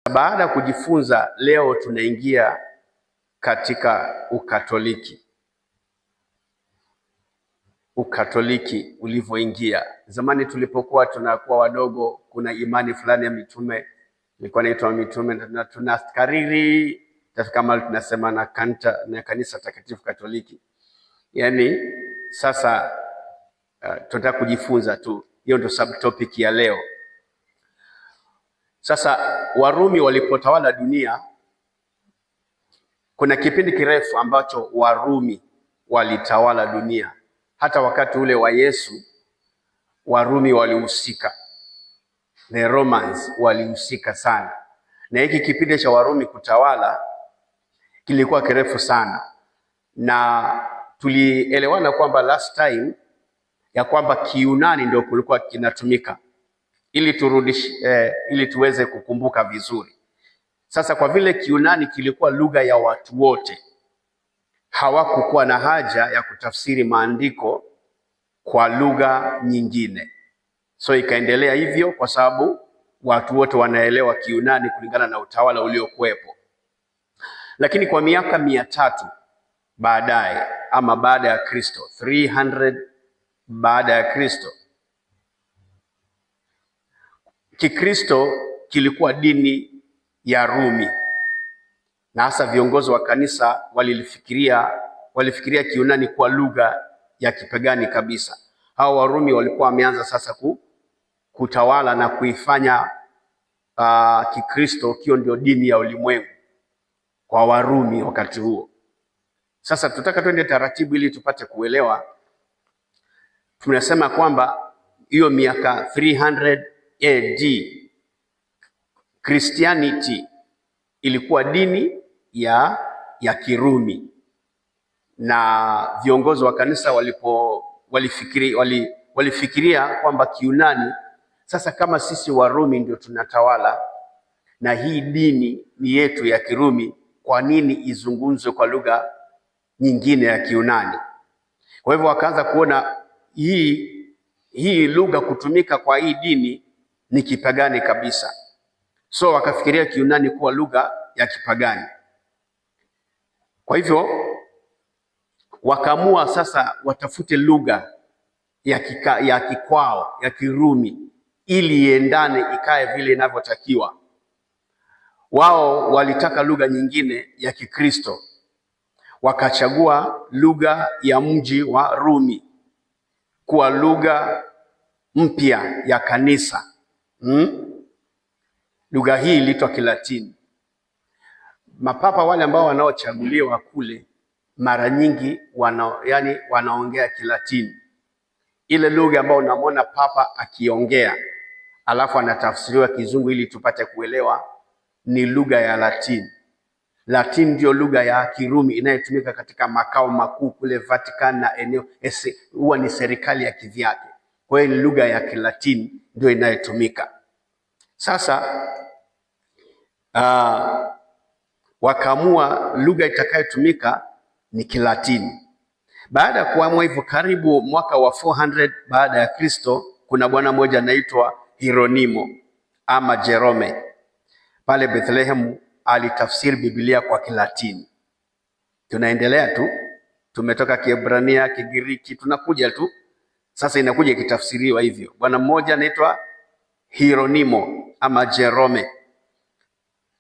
Baada ya kujifunza, leo tunaingia katika Ukatoliki. Ukatoliki ulivyoingia. Zamani tulipokuwa tunakuwa wadogo, kuna imani fulani ya mitume ilikuwa inaitwa mitume, na tunakariri tafika mahali tunasema na kanisa takatifu Katoliki. Yaani sasa tunataka kujifunza tu, hiyo ndio subtopic ya leo. Sasa Warumi walipotawala dunia, kuna kipindi kirefu ambacho Warumi walitawala dunia. Hata wakati ule wa Yesu, Warumi walihusika, the Romans walihusika sana. Na hiki kipindi cha Warumi kutawala kilikuwa kirefu sana, na tulielewana kwamba last time ya kwamba Kiunani ndio kulikuwa kinatumika ili tuweze kukumbuka vizuri. Sasa kwa vile Kiunani kilikuwa lugha ya watu wote, hawakukuwa na haja ya kutafsiri maandiko kwa lugha nyingine. So ikaendelea hivyo kwa sababu watu wote wanaelewa Kiunani kulingana na utawala uliokuwepo. Lakini kwa miaka 300 baadaye, ama baada ya Kristo, 300 baada ya Kristo, Kikristo kilikuwa dini ya Rumi, na hasa viongozi wa kanisa walifikiria Kiunani kuwa lugha ya kipagani kabisa. Hao Warumi walikuwa wameanza sasa kutawala na kuifanya Kikristo kio ndio dini ya ulimwengu kwa Warumi wakati huo. Sasa tutaka twende taratibu ili tupate kuelewa. Tunasema kwamba hiyo miaka 300 AD Christianity ilikuwa dini ya Kirumi, na viongozi wa kanisa walifikiria kwamba Kiunani, sasa kama sisi Warumi ndio tunatawala na hii dini ni yetu ya Kirumi, kwa nini izungumzwe kwa lugha nyingine ya Kiunani? Kwa hivyo wakaanza kuona hii lugha kutumika kwa hii dini ni kipagani kabisa. So wakafikiria Kiunani kuwa lugha ya kipagani. Kwa hivyo wakaamua sasa watafute lugha ya kikwao ya Kirumi ili iendane, ikae vile inavyotakiwa. Wao walitaka lugha nyingine ya Kikristo, wakachagua lugha ya mji wa Rumi kuwa lugha mpya ya kanisa. Lugha hii iliitwa Kilatini. Mapapa wale ambao wanaochaguliwa kule mara nyingi wanaongea Kilatini, ile lugha ambayo unamwona papa akiongea alafu anatafsiriwa Kizungu ili tupate kuelewa, ni lugha ya Latini. Latini ndio lugha ya Kirumi inayotumika katika makao makuu kule Vatican, na eneo huwa ni serikali ya kivyake. Kwa hiyo lugha ya Kilatini ndio inayotumika. Sasa wakaamua lugha itakayotumika ni Kilatini. Baada ya kuamua hivyo, karibu mwaka wa 400 baada ya Kristo, kuna bwana mmoja anaitwa Hieronimo ama Jerome pale Bethlehem alitafsiri Biblia kwa Kilatini. Tunaendelea tu, tumetoka Kiebrania, Kigiriki, tunakuja tu sasa inakuja ikitafsiriwa hivyo. Bwana mmoja anaitwa Hieronimo ama Jerome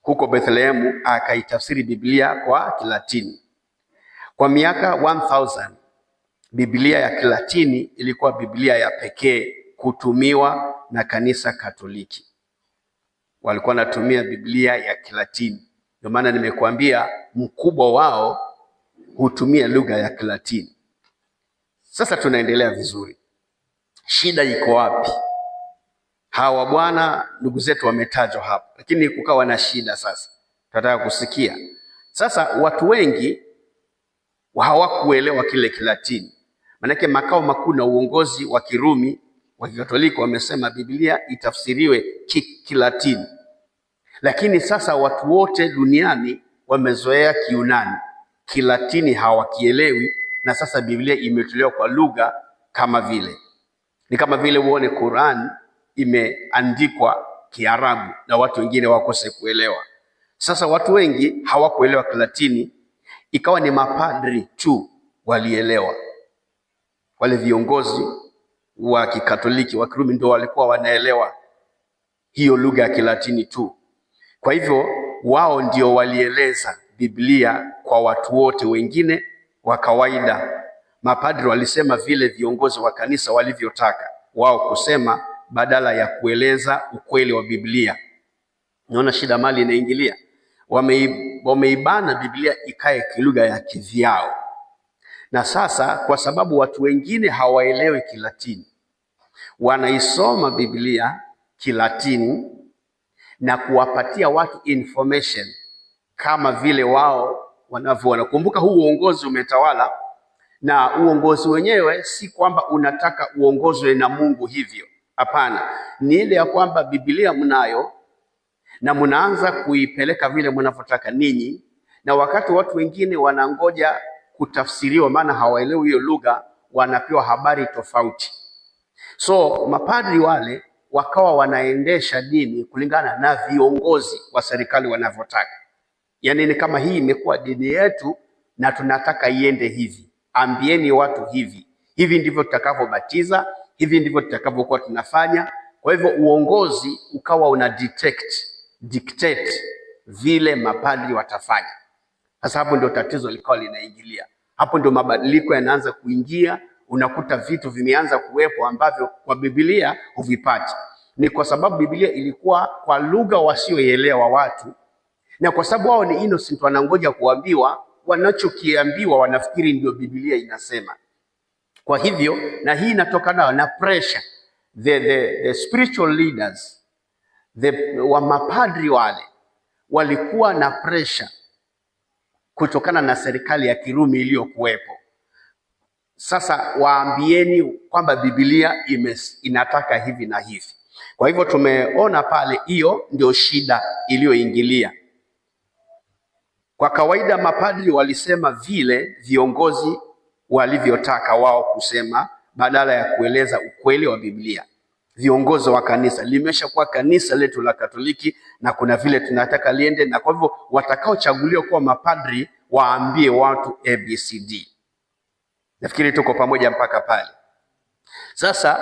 huko Bethlehem akaitafsiri Biblia kwa Kilatini. Kwa miaka 1000 Biblia ya Kilatini ilikuwa Biblia ya pekee kutumiwa na kanisa Katoliki. Walikuwa wanatumia Biblia ya Kilatini. Ndio maana nimekuambia mkubwa wao hutumia lugha ya Kilatini. Sasa tunaendelea vizuri. Shida iko wapi? Hawa bwana ndugu zetu wametajwa hapa, lakini kukawa na shida. Sasa tunataka kusikia. Sasa watu wengi hawakuelewa kile Kilatini. Manake makao makuu na uongozi wa Kirumi wa Kikatoliki wamesema Biblia itafsiriwe Kilatini. Lakini sasa watu wote duniani wamezoea Kiunani. Kilatini hawakielewi, na sasa Biblia imetolewa kwa lugha kama vile. Ni kama vile uone Qur'an imeandikwa Kiarabu na watu wengine wakose kuelewa. Sasa watu wengi hawakuelewa Kilatini, ikawa ni mapadri tu walielewa. Wale viongozi wa Kikatoliki wa Kirumi ndio walikuwa wanaelewa hiyo lugha ya Kilatini tu. Kwa hivyo wao ndio walieleza Biblia kwa watu wote wengine wa kawaida. Mapadri walisema vile viongozi wa kanisa walivyotaka wao kusema badala ya kueleza ukweli wa Biblia. Naona shida mali inaingilia. Wameibana Biblia ikae kilugha ya kivyao. Na sasa kwa sababu watu wengine hawaelewi Kilatini, wanaisoma Biblia Kilatini na kuwapatia watu information kama vile wao wanavyoona. Kumbuka huu uongozi umetawala, na uongozi wenyewe si kwamba unataka uongozwe na Mungu hivyo. Hapana, ni ile ya kwamba Biblia mnayo na mnaanza kuipeleka vile mnavyotaka ninyi, na wakati watu wengine wanangoja kutafsiriwa, maana hawaelewi hiyo lugha, wanapewa habari tofauti. So mapadri wale wakawa wanaendesha dini kulingana na viongozi wa serikali wanavyotaka. Yaani ni kama hii imekuwa dini yetu na tunataka iende hivi. Ambieni watu hivi. Hivi ndivyo tutakavyobatiza, hivi ndivyo tutakavyokuwa tunafanya. Kwa hivyo uongozi ukawa una dictate vile mapadri watafanya. Sasa hapo ndio tatizo likawa linaingilia. Hapo ndio mabadiliko yanaanza kuingia. Unakuta vitu vimeanza kuwepo ambavyo kwa Biblia huvipati. Ni kwa sababu Biblia ilikuwa kwa lugha wasioelewa watu, na kwa sababu wao ni innocent, wanangoja kuambiwa, wanachokiambiwa wanafikiri ndio Biblia inasema. Kwa hivyo, na hii inatokana na pressure. The spiritual leaders, wa mapadri wale walikuwa na pressure kutokana na serikali ya Kirumi iliyokuwepo. Sasa waambieni kwamba Biblia inataka hivi na hivi. Kwa hivyo tumeona pale, hiyo ndio shida iliyoingilia. Kwa kawaida mapadri walisema vile viongozi walivyotaka wao kusema badala ya kueleza ukweli wa Biblia. Viongozi wa kanisa, limeshakuwa kanisa letu la Katoliki na kuna vile tunataka liende, na kwa hivyo watakaochaguliwa kuwa mapadri waambie watu ABCD. Nafikiri tuko pamoja mpaka pale. Sasa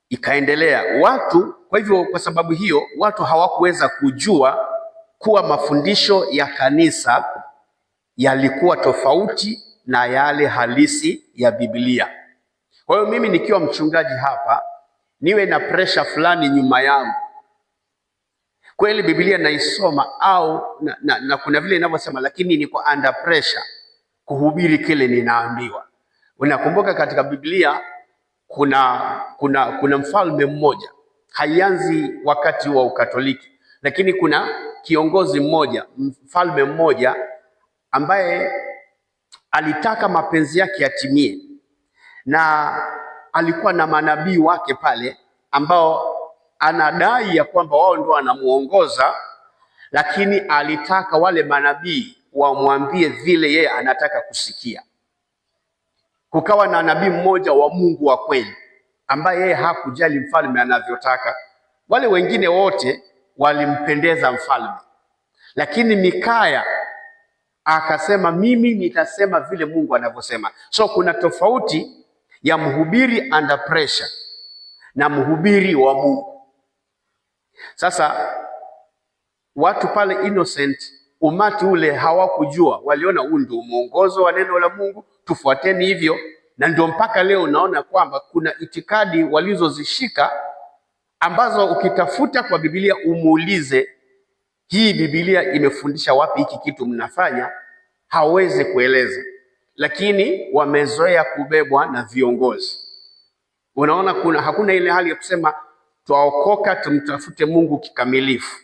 ikaendelea watu, kwa hivyo kwa sababu hiyo watu hawakuweza kujua kuwa mafundisho ya kanisa yalikuwa tofauti na yale halisi ya Biblia. Kwa hiyo mimi nikiwa mchungaji hapa, niwe na pressure fulani nyuma yangu. Kweli Biblia naisoma au na kuna vile inavyosema, lakini niko under pressure kuhubiri kile ninaambiwa. Unakumbuka katika Biblia kuna mfalme mmoja, haianzi wakati wa Ukatoliki, lakini kuna kiongozi mmoja, mfalme mmoja ambaye alitaka mapenzi yake yatimie, na alikuwa na manabii wake pale ambao anadai ya kwamba wao ndio wanamuongoza, lakini alitaka wale manabii wamwambie vile yeye anataka kusikia. Kukawa na nabii mmoja wa Mungu wa kweli ambaye yeye hakujali mfalme anavyotaka. Wale wengine wote walimpendeza mfalme, lakini Mikaya akasema mimi nitasema vile Mungu anavyosema. So kuna tofauti ya mhubiri under pressure na mhubiri wa Mungu. Sasa watu pale innocent, umati ule hawakujua, waliona huu ndio mwongozo wa neno la Mungu, tufuateni hivyo. Na ndio mpaka leo unaona kwamba kuna itikadi walizozishika ambazo ukitafuta kwa Biblia umuulize, hii Biblia imefundisha wapi hiki kitu mnafanya, hawezi kueleza, lakini wamezoea kubebwa na viongozi. Unaona hakuna ile hali ya kusema tuaokoka tumtafute Mungu kikamilifu.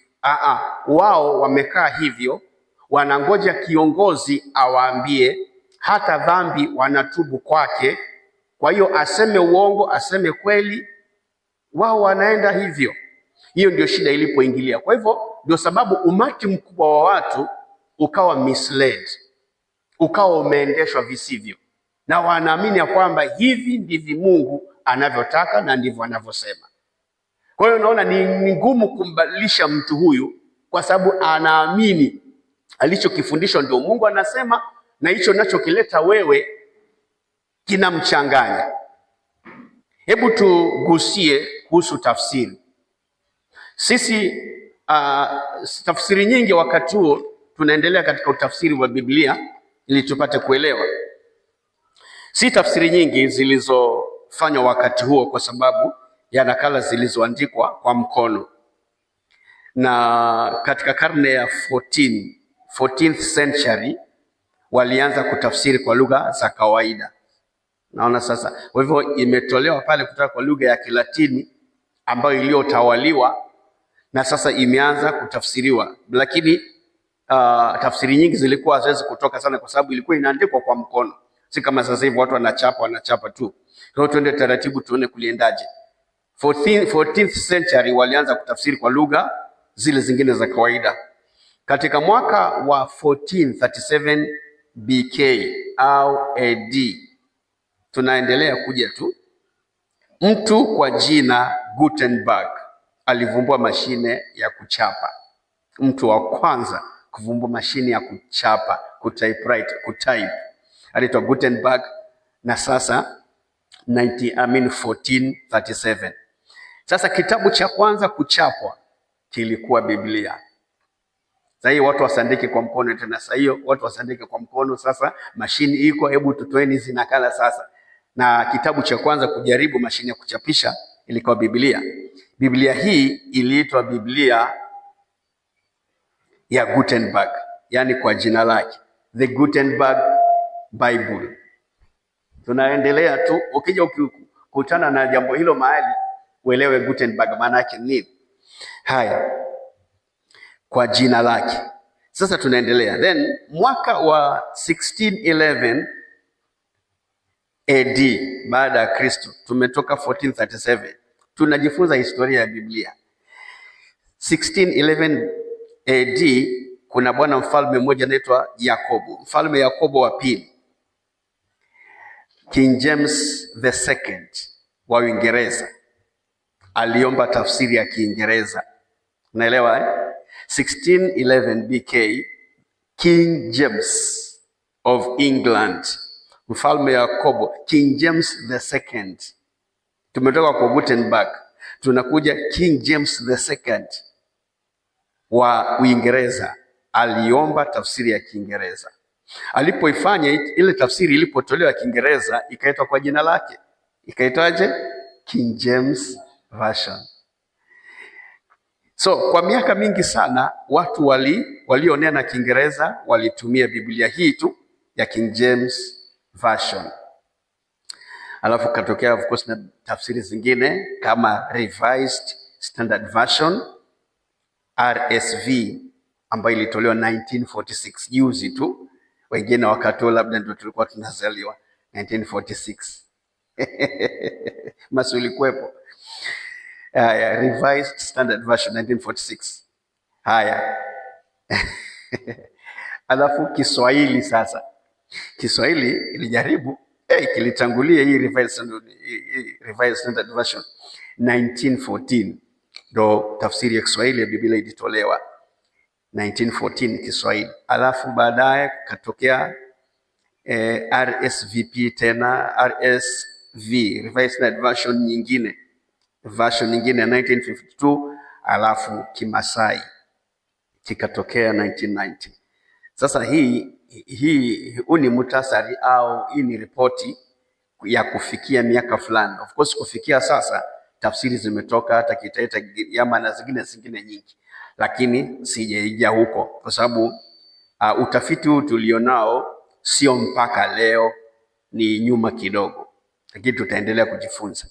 Wao wamekaa hivyo, wanangoja kiongozi awaambie, hata dhambi wanatubu kwake. Kwa hiyo aseme uongo, aseme kweli, wao wanaenda hivyo. Hiyo ndio shida ilipoingilia. Kwa hivyo ndio sababu umati mkubwa wa watu ukawa misled, ukawa umeendeshwa visivyo, na wanaamini ya kwamba hivi ndivyo Mungu anavyotaka na ndivyo anavyosema. Kwa hiyo unaona ni ngumu kumbadilisha mtu huyu, kwa sababu anaamini alichokifundishwa ndio Mungu anasema, na hicho nachokileta wewe kinamchanganya. Hebu tugusie kuhusu tafsiri. Sisi tafsiri nyingi wakati huo tunaendelea katika utafsiri wa Biblia ili tupate kuelewa. Si tafsiri nyingi zilizofanywa wakati huo kwa sababu ya nakala zilizoandikwa kwa mkono, na katika karne ya 14th century walianza kutafsiri kwa lugha za kawaida. Naona sasa, kwa hivyo imetolewa pale kutoka kwa lugha ya Kilatini ambayo iliyotawaliwa, na sasa imeanza kutafsiriwa, lakini tafsiri nyingi zilikuwa haziwezi kutoka sana kwa sababu ilikuwa inaandikwa kwa mkono, si kama sasa hivi watu wanachapa tu. Kwa hiyo tuende taratibu tuone kuliendaje. 14th century walianza kutafsiri kwa lugha zile zingine za kawaida. Katika mwaka wa 1437 BK au AD, tunaendelea kuja tu, mtu kwa jina Gutenberg alivumbua mashine ya kuchapa. Mtu wa kwanza kuvumbua mashine ya kuchapa, kutype, aliitwa Gutenberg, na sasa 1437. Sasa kitabu cha kwanza kuchapwa kilikuwa Biblia. Sasa hiyo watu wasandike kwa mkono tena, sasa hiyo watu wasandike kwa mkono. Sasa mashine iko, hebu tutoeni hizi nakala sasa. Na kitabu cha kwanza kujaribu mashine ya kuchapisha ilikuwa Biblia. Biblia hii iliitwa Biblia ya Gutenberg, yani kwa jina lake, The Gutenberg Bible. Tunaendelea tu, ukija ukikutana na jambo hilo mahali uelewe Gutenberg maana yake nini. Haya, kwa jina lake. Sasa tunaendelea. Then mwaka wa 1611 AD baada ya Kristo, tumetoka 1437, tunajifunza historia ya Biblia. 1611 AD kuna bwana mfalme mmoja anaitwa Yakobo, mfalme Yakobo wa pili, King James the Second wa Uingereza aliomba tafsiri ya Kiingereza. Unaelewa 1611 BK, King James of England, mfalme Yakobo, King James the Second. Tumetoka kwa Gutenberg, tunakuja King James the Second wa Uingereza aliomba tafsiri ya Kiingereza. Alipoifanya ile tafsiri, ilipotolewa Kiingereza ikaitwa kwa jina lake. Ikaitwaje? King James Version. So kwa miaka mingi sana watu walionea na Kiingereza walitumia Biblia hii tu ya King James Version. Alafu katokea of course na tafsiri zingine kama Revised Standard Version, RSV, ambayo ilitolewa 1946, juzi tu. Wengine wakatoa labda ndio tulikuwa tunazaliwa 1946. Masuli kwepo. Revised Standard Version 1946. Haya. Alafu Kiswahili sasa. Kiswahili ilijaribu, kilitangulia hii Revised Standard Version 1914. Ndo tafsiri ya Kiswahili ya Biblia ilitolewa 1914 Kiswahili. Alafu baadaye katokea RSVP tena, RSV, Revised Standard Version nyingine ya 1952. Alafu Kimasai kikatokea 1990. Sasa huu ni muhtasari au hii ni ripoti ya kufikia miaka fulani. Of course kufikia sasa tafsiri zimetoka hata Kitaita, Giriama na zingine nyingi, lakini sijaija huko kwa sababu utafiti huu tulionao sio mpaka leo, ni nyuma kidogo, lakini tutaendelea kujifunza.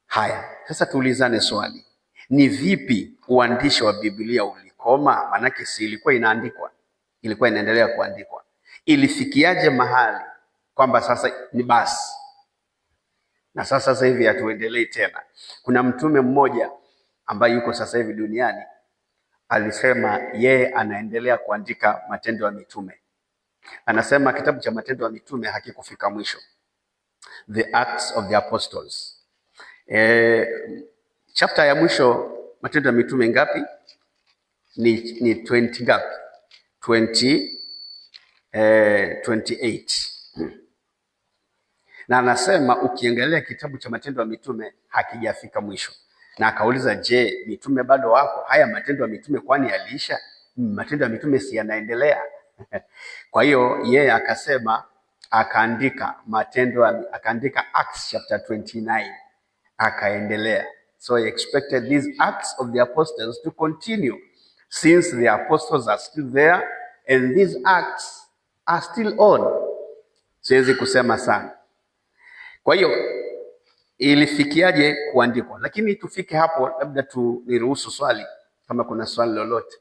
Haya, sasa tuulizane swali. Ni vipi uandishi wa Biblia ulikoma? Maanake si ilikuwa inaandikwa, ilikuwa inaendelea kuandikwa. Ilifikiaje mahali kwamba sasa ni basi na sasa hivi hatuendelei tena? Kuna mtume mmoja ambaye yuko sasa hivi duniani alisema yeye anaendelea kuandika Matendo ya Mitume. Anasema kitabu cha Matendo ya Mitume hakikufika mwisho, The Acts of the Apostles. Chapter ya mwisho Matendo ya Mitume ngapi? Ni 20 ngapi? 28. Na anasema ukiangalia kitabu cha Matendo ya Mitume hakijafika mwisho. Na akauliza, je, mitume bado wako? Haya Matendo ya Mitume kwani yaliisha? Matendo ya Mitume si yanaendelea? Kwa hiyo yeye akasema, akaandika Acts chapter 29, akaendelea. So he expected these Acts of the Apostles to continue since the apostles are still there and these Acts are still on. Siwezi kusema sana. Kwa hiyo ilifikiaje kuandikwa? Lakini tufike hapo, labda niruhusu swali, kama kuna swali lolote.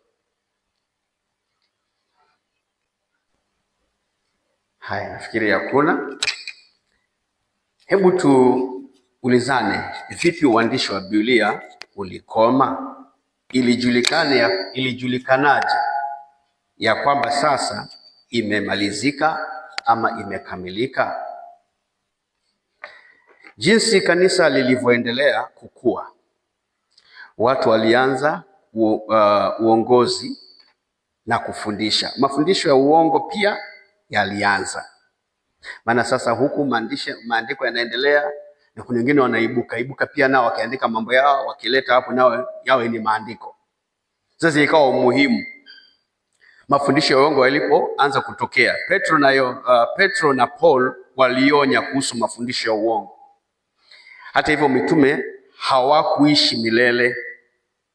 Haya, nafikiri hakuna. Hebu tuulizane, vipi uandishi wa Biblia ulikoma? Ilijulikanaje ya kwamba sasa imemalizika ama imekamilika? Jinsi kanisa lilivyoendelea kukua, watu walianza uongozi na kufundisha. Mafundisho ya uongo pia yalianza, maana sasa huku maandiko yanaendelea na kuna wengine wanaibuka pia nao wakiandika mambo yao, wakileta hapo nao yawe ni maandiko. Sasa ikawa umuhimu mafundisho ya uongo yalipoanza kutokea. Petro na Paul walionya kuhusu mafundisho ya uongo. Hata hivyo mitume hawakuishi milele,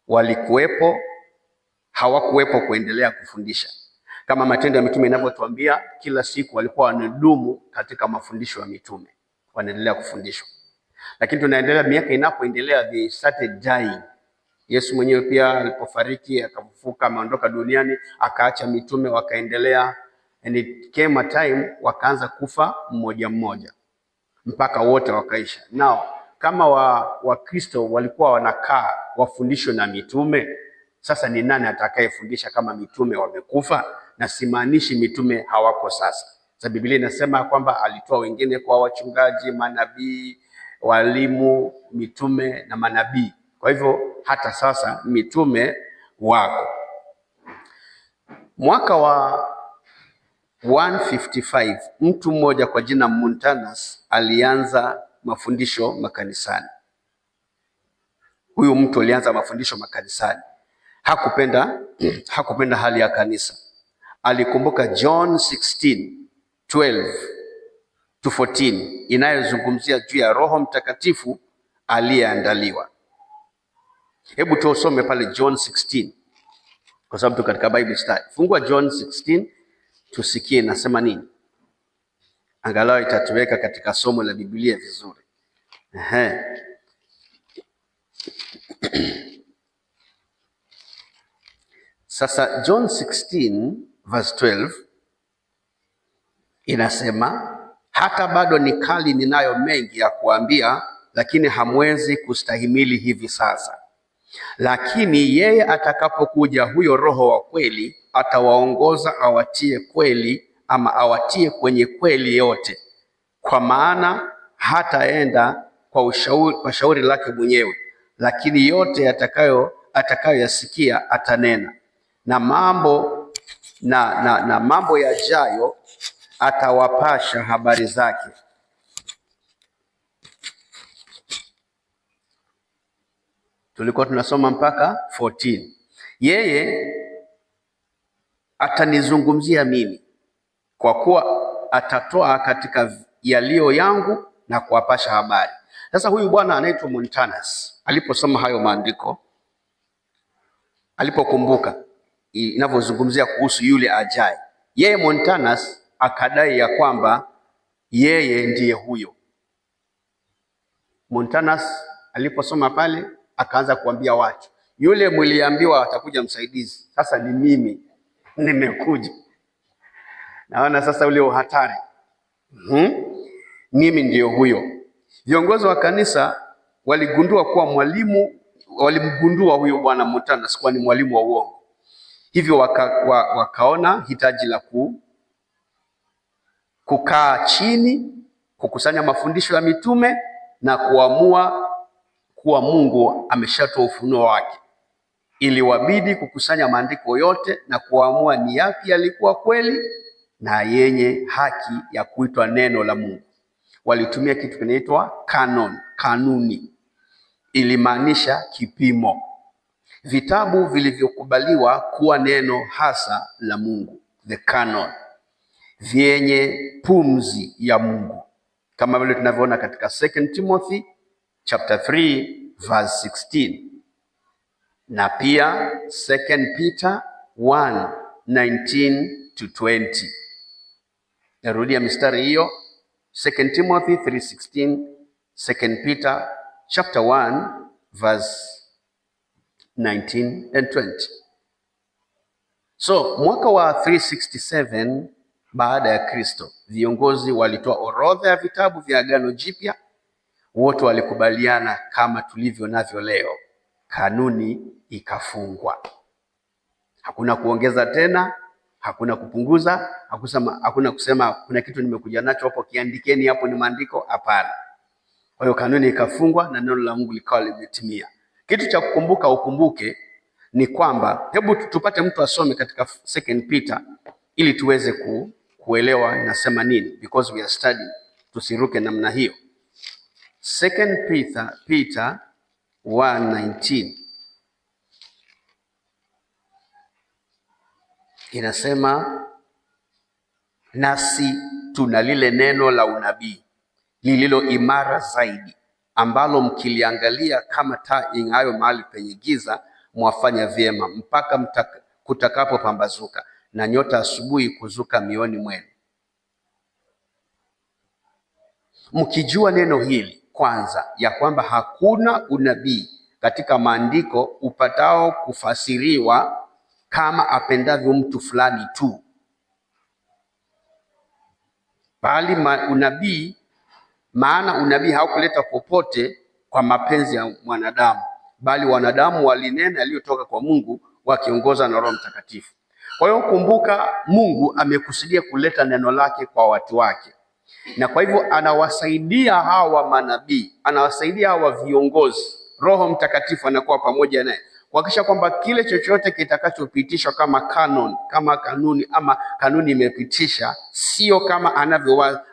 walikuwepo, hawakuwepo kuendelea kufundisha. Kama Matendo ya Mitume inavyotuambia, kila siku walikuwa wanadumu katika mafundisho ya mitume, wanaendelea kufundishwa. Lakini tunaendelea, miaka inapoendelea, they started dying. Yesu mwenyewe pia alipofariki, akafufuka, ameondoka duniani, akaacha mitume wakaendelea, and it came a time wakaanza kufa mmoja mmoja mpaka wote wakaisha. Now kama Wakristo walikuwa wanakaa wafundishwe na mitume, sasa ni nani atakayefundisha kama mitume wamekufa? Na simaanishi mitume hawako sasa. Sasa Biblia inasema kwamba alitoa wengine kwa wachungaji, manabii, walimu, mitume na manabii. Kwa hivyo hata sasa mitume wako. Mwaka wa 155 mtu mmoja kwa jina Montanus alianza mafundisho makanisani. Huyu mtu alianza mafundisho makanisani. Hakupenda hali ya kanisa. Alikumbuka John 16:12-14 inayozungumzia juu ya Roho Mtakatifu aliyeandaliwa. Hebu tusome pale John 16 kwa sababu tuko katika Bible study. Fungua John 16 tusikie nasema nini. Angalau itatuweka katika somo la Biblia vizuri. Sasa John 16:12 inasema, hata bado ni kali ninayo mengi ya kuambia, lakini hamwezi kustahimili hivi sasa. Lakini yeye atakapokuja, huyo Roho wa kweli, atawaongoza awatie kweli, ama awatie kwenye kweli yote, kwa maana hataenda kwa shauri lake mwenyewe, lakini yote atakayoyasikia atanena, na mambo yajayo atawapasha habari zake. Tulikuwa tunasoma mpaka 14. Yeye atanizungumzia mimi, kwa kuwa atatoa katika yaliyo yangu na kuwapasha habari. Sasa huyu bwana anaitwa Montanus aliposoma hayo maandiko, alipokumbuka inavyozungumzia kuhusu yule ajaye, yeye Montanus akadai ya kwamba yeye ndiye huyo. Montanus aliposoma pale akaanza kuambia watu, yule mliambiwa atakuja msaidizi, sasa ni mimi nimekuja. Naona sasa ule uhatari. Mimi ndiyo huyo. Viongozi wa kanisa waligundua kuwa walimgundua huyo bwana Montanus kuwa ni mwalimu wa uongo. Hivyo wakaona hitaji la kukaa chini, kukusanya mafundisho ya mitume na kuamua kuwa Mungu ameshatoa ufunuo wake. Iliwabidi kukusanya maandiko yote na kuamua ni yapi yalikuwa kweli na yenye haki ya kuitwa neno la Mungu. Walitumia kitu kinaitwa canon, kanuni. Ilimaanisha kipimo, vitabu vilivyokubaliwa kuwa neno hasa la Mungu, the canon, vyenye pumzi ya Mungu, kama vile tunavyoona katika 2 Timothy chapter 3 verse 16 na pia 2 Peter 1:19 to 20. Narudia mistari hiyo, 2 Timothy 3:16, 2 Peter chapter 1 verse 19 and 20. So mwaka wa 367 baada ya Kristo, viongozi walitoa orodha ya vitabu vya Agano Jipya. Wote walikubaliana kama tulivyo navyo leo. Kanuni ikafungwa, hakuna kuongeza tena, hakuna kupunguza, hakuna kusema kuna kitu nimekuja nacho hapo kiandikeni hapo ni maandiko. Hapana. Kwa hiyo kanuni ikafungwa na neno la Mungu likawa limetimia. Kitu cha kukumbuka, ukumbuke ni kwamba, hebu tupate mtu asome katika 2 Peter ili tuweze kuelewa inasema nini, because we are studying, tusiruke namna hiyo. 2 Peter 1:19 inasema, nasi tuna lile neno la unabii lililo imara zaidi, ambalo mkiliangalia kama taa ing'aayo mahali penye giza, mwafanya vyema mpaka kutakapopambazuka na nyota asubuhi kuzuka mioni mwenu. Mkijua neno hili kwanza, ya kwamba hakuna unabii katika maandiko upatao kufasiriwa kama apendavyo mtu fulani tu, bali maana unabii haukuleta popote kwa mapenzi ya mwanadamu, bali wanadamu walinena yaliyotoka kwa Mungu wakiongozwa na Roho Mtakatifu. Kwa hiyo kumbuka, Mungu amekusudia kuleta neno lake kwa watu wake, na kwa hivyo anawasaidia hawa manabii, anawasaidia hawa viongozi. Roho Mtakatifu anakuwa pamoja naye kuhakikisha kwamba kile chochote kitakachopitishwa kama canon, kama kanuni ama kanuni imepitisha, sio kama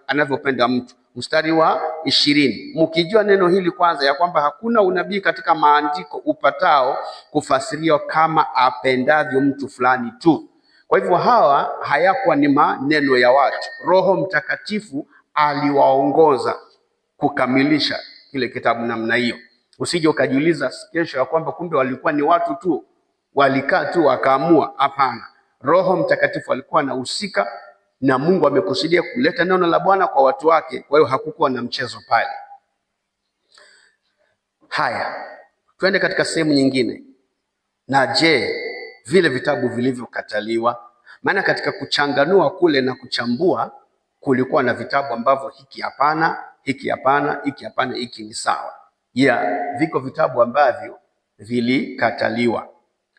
anavyopenda mtu. Mstari wa 20, mkijua neno hili kwanza, ya kwamba hakuna unabii katika maandiko upatao kufasiriwa kama apendavyo mtu fulani tu. Kwa hivyo hawa hayakuwa ni maneno ya watu. Roho Mtakatifu aliwaongoza kukamilisha kile kitabu namna hiyo. Usije ukajiuliza kesho ya kwamba kumbe walikuwa ni watu tu, walikaa tu wakaamua. Hapana, Roho Mtakatifu alikuwa anahusika, na Mungu amekusudia kuleta neno la Bwana kwa watu wake. Kwa hiyo hakukuwa na mchezo pale. Haya, twende katika sehemu nyingine. Na je, vile vitabu vilivyokataliwa? Maana katika kuchanganua kule na kuchambua, kulikuwa na vitabu ambavyo hiki hapana, hiki hapana, hiki hapana, hiki ni sawa. Viko vitabu ambavyo vilikataliwa.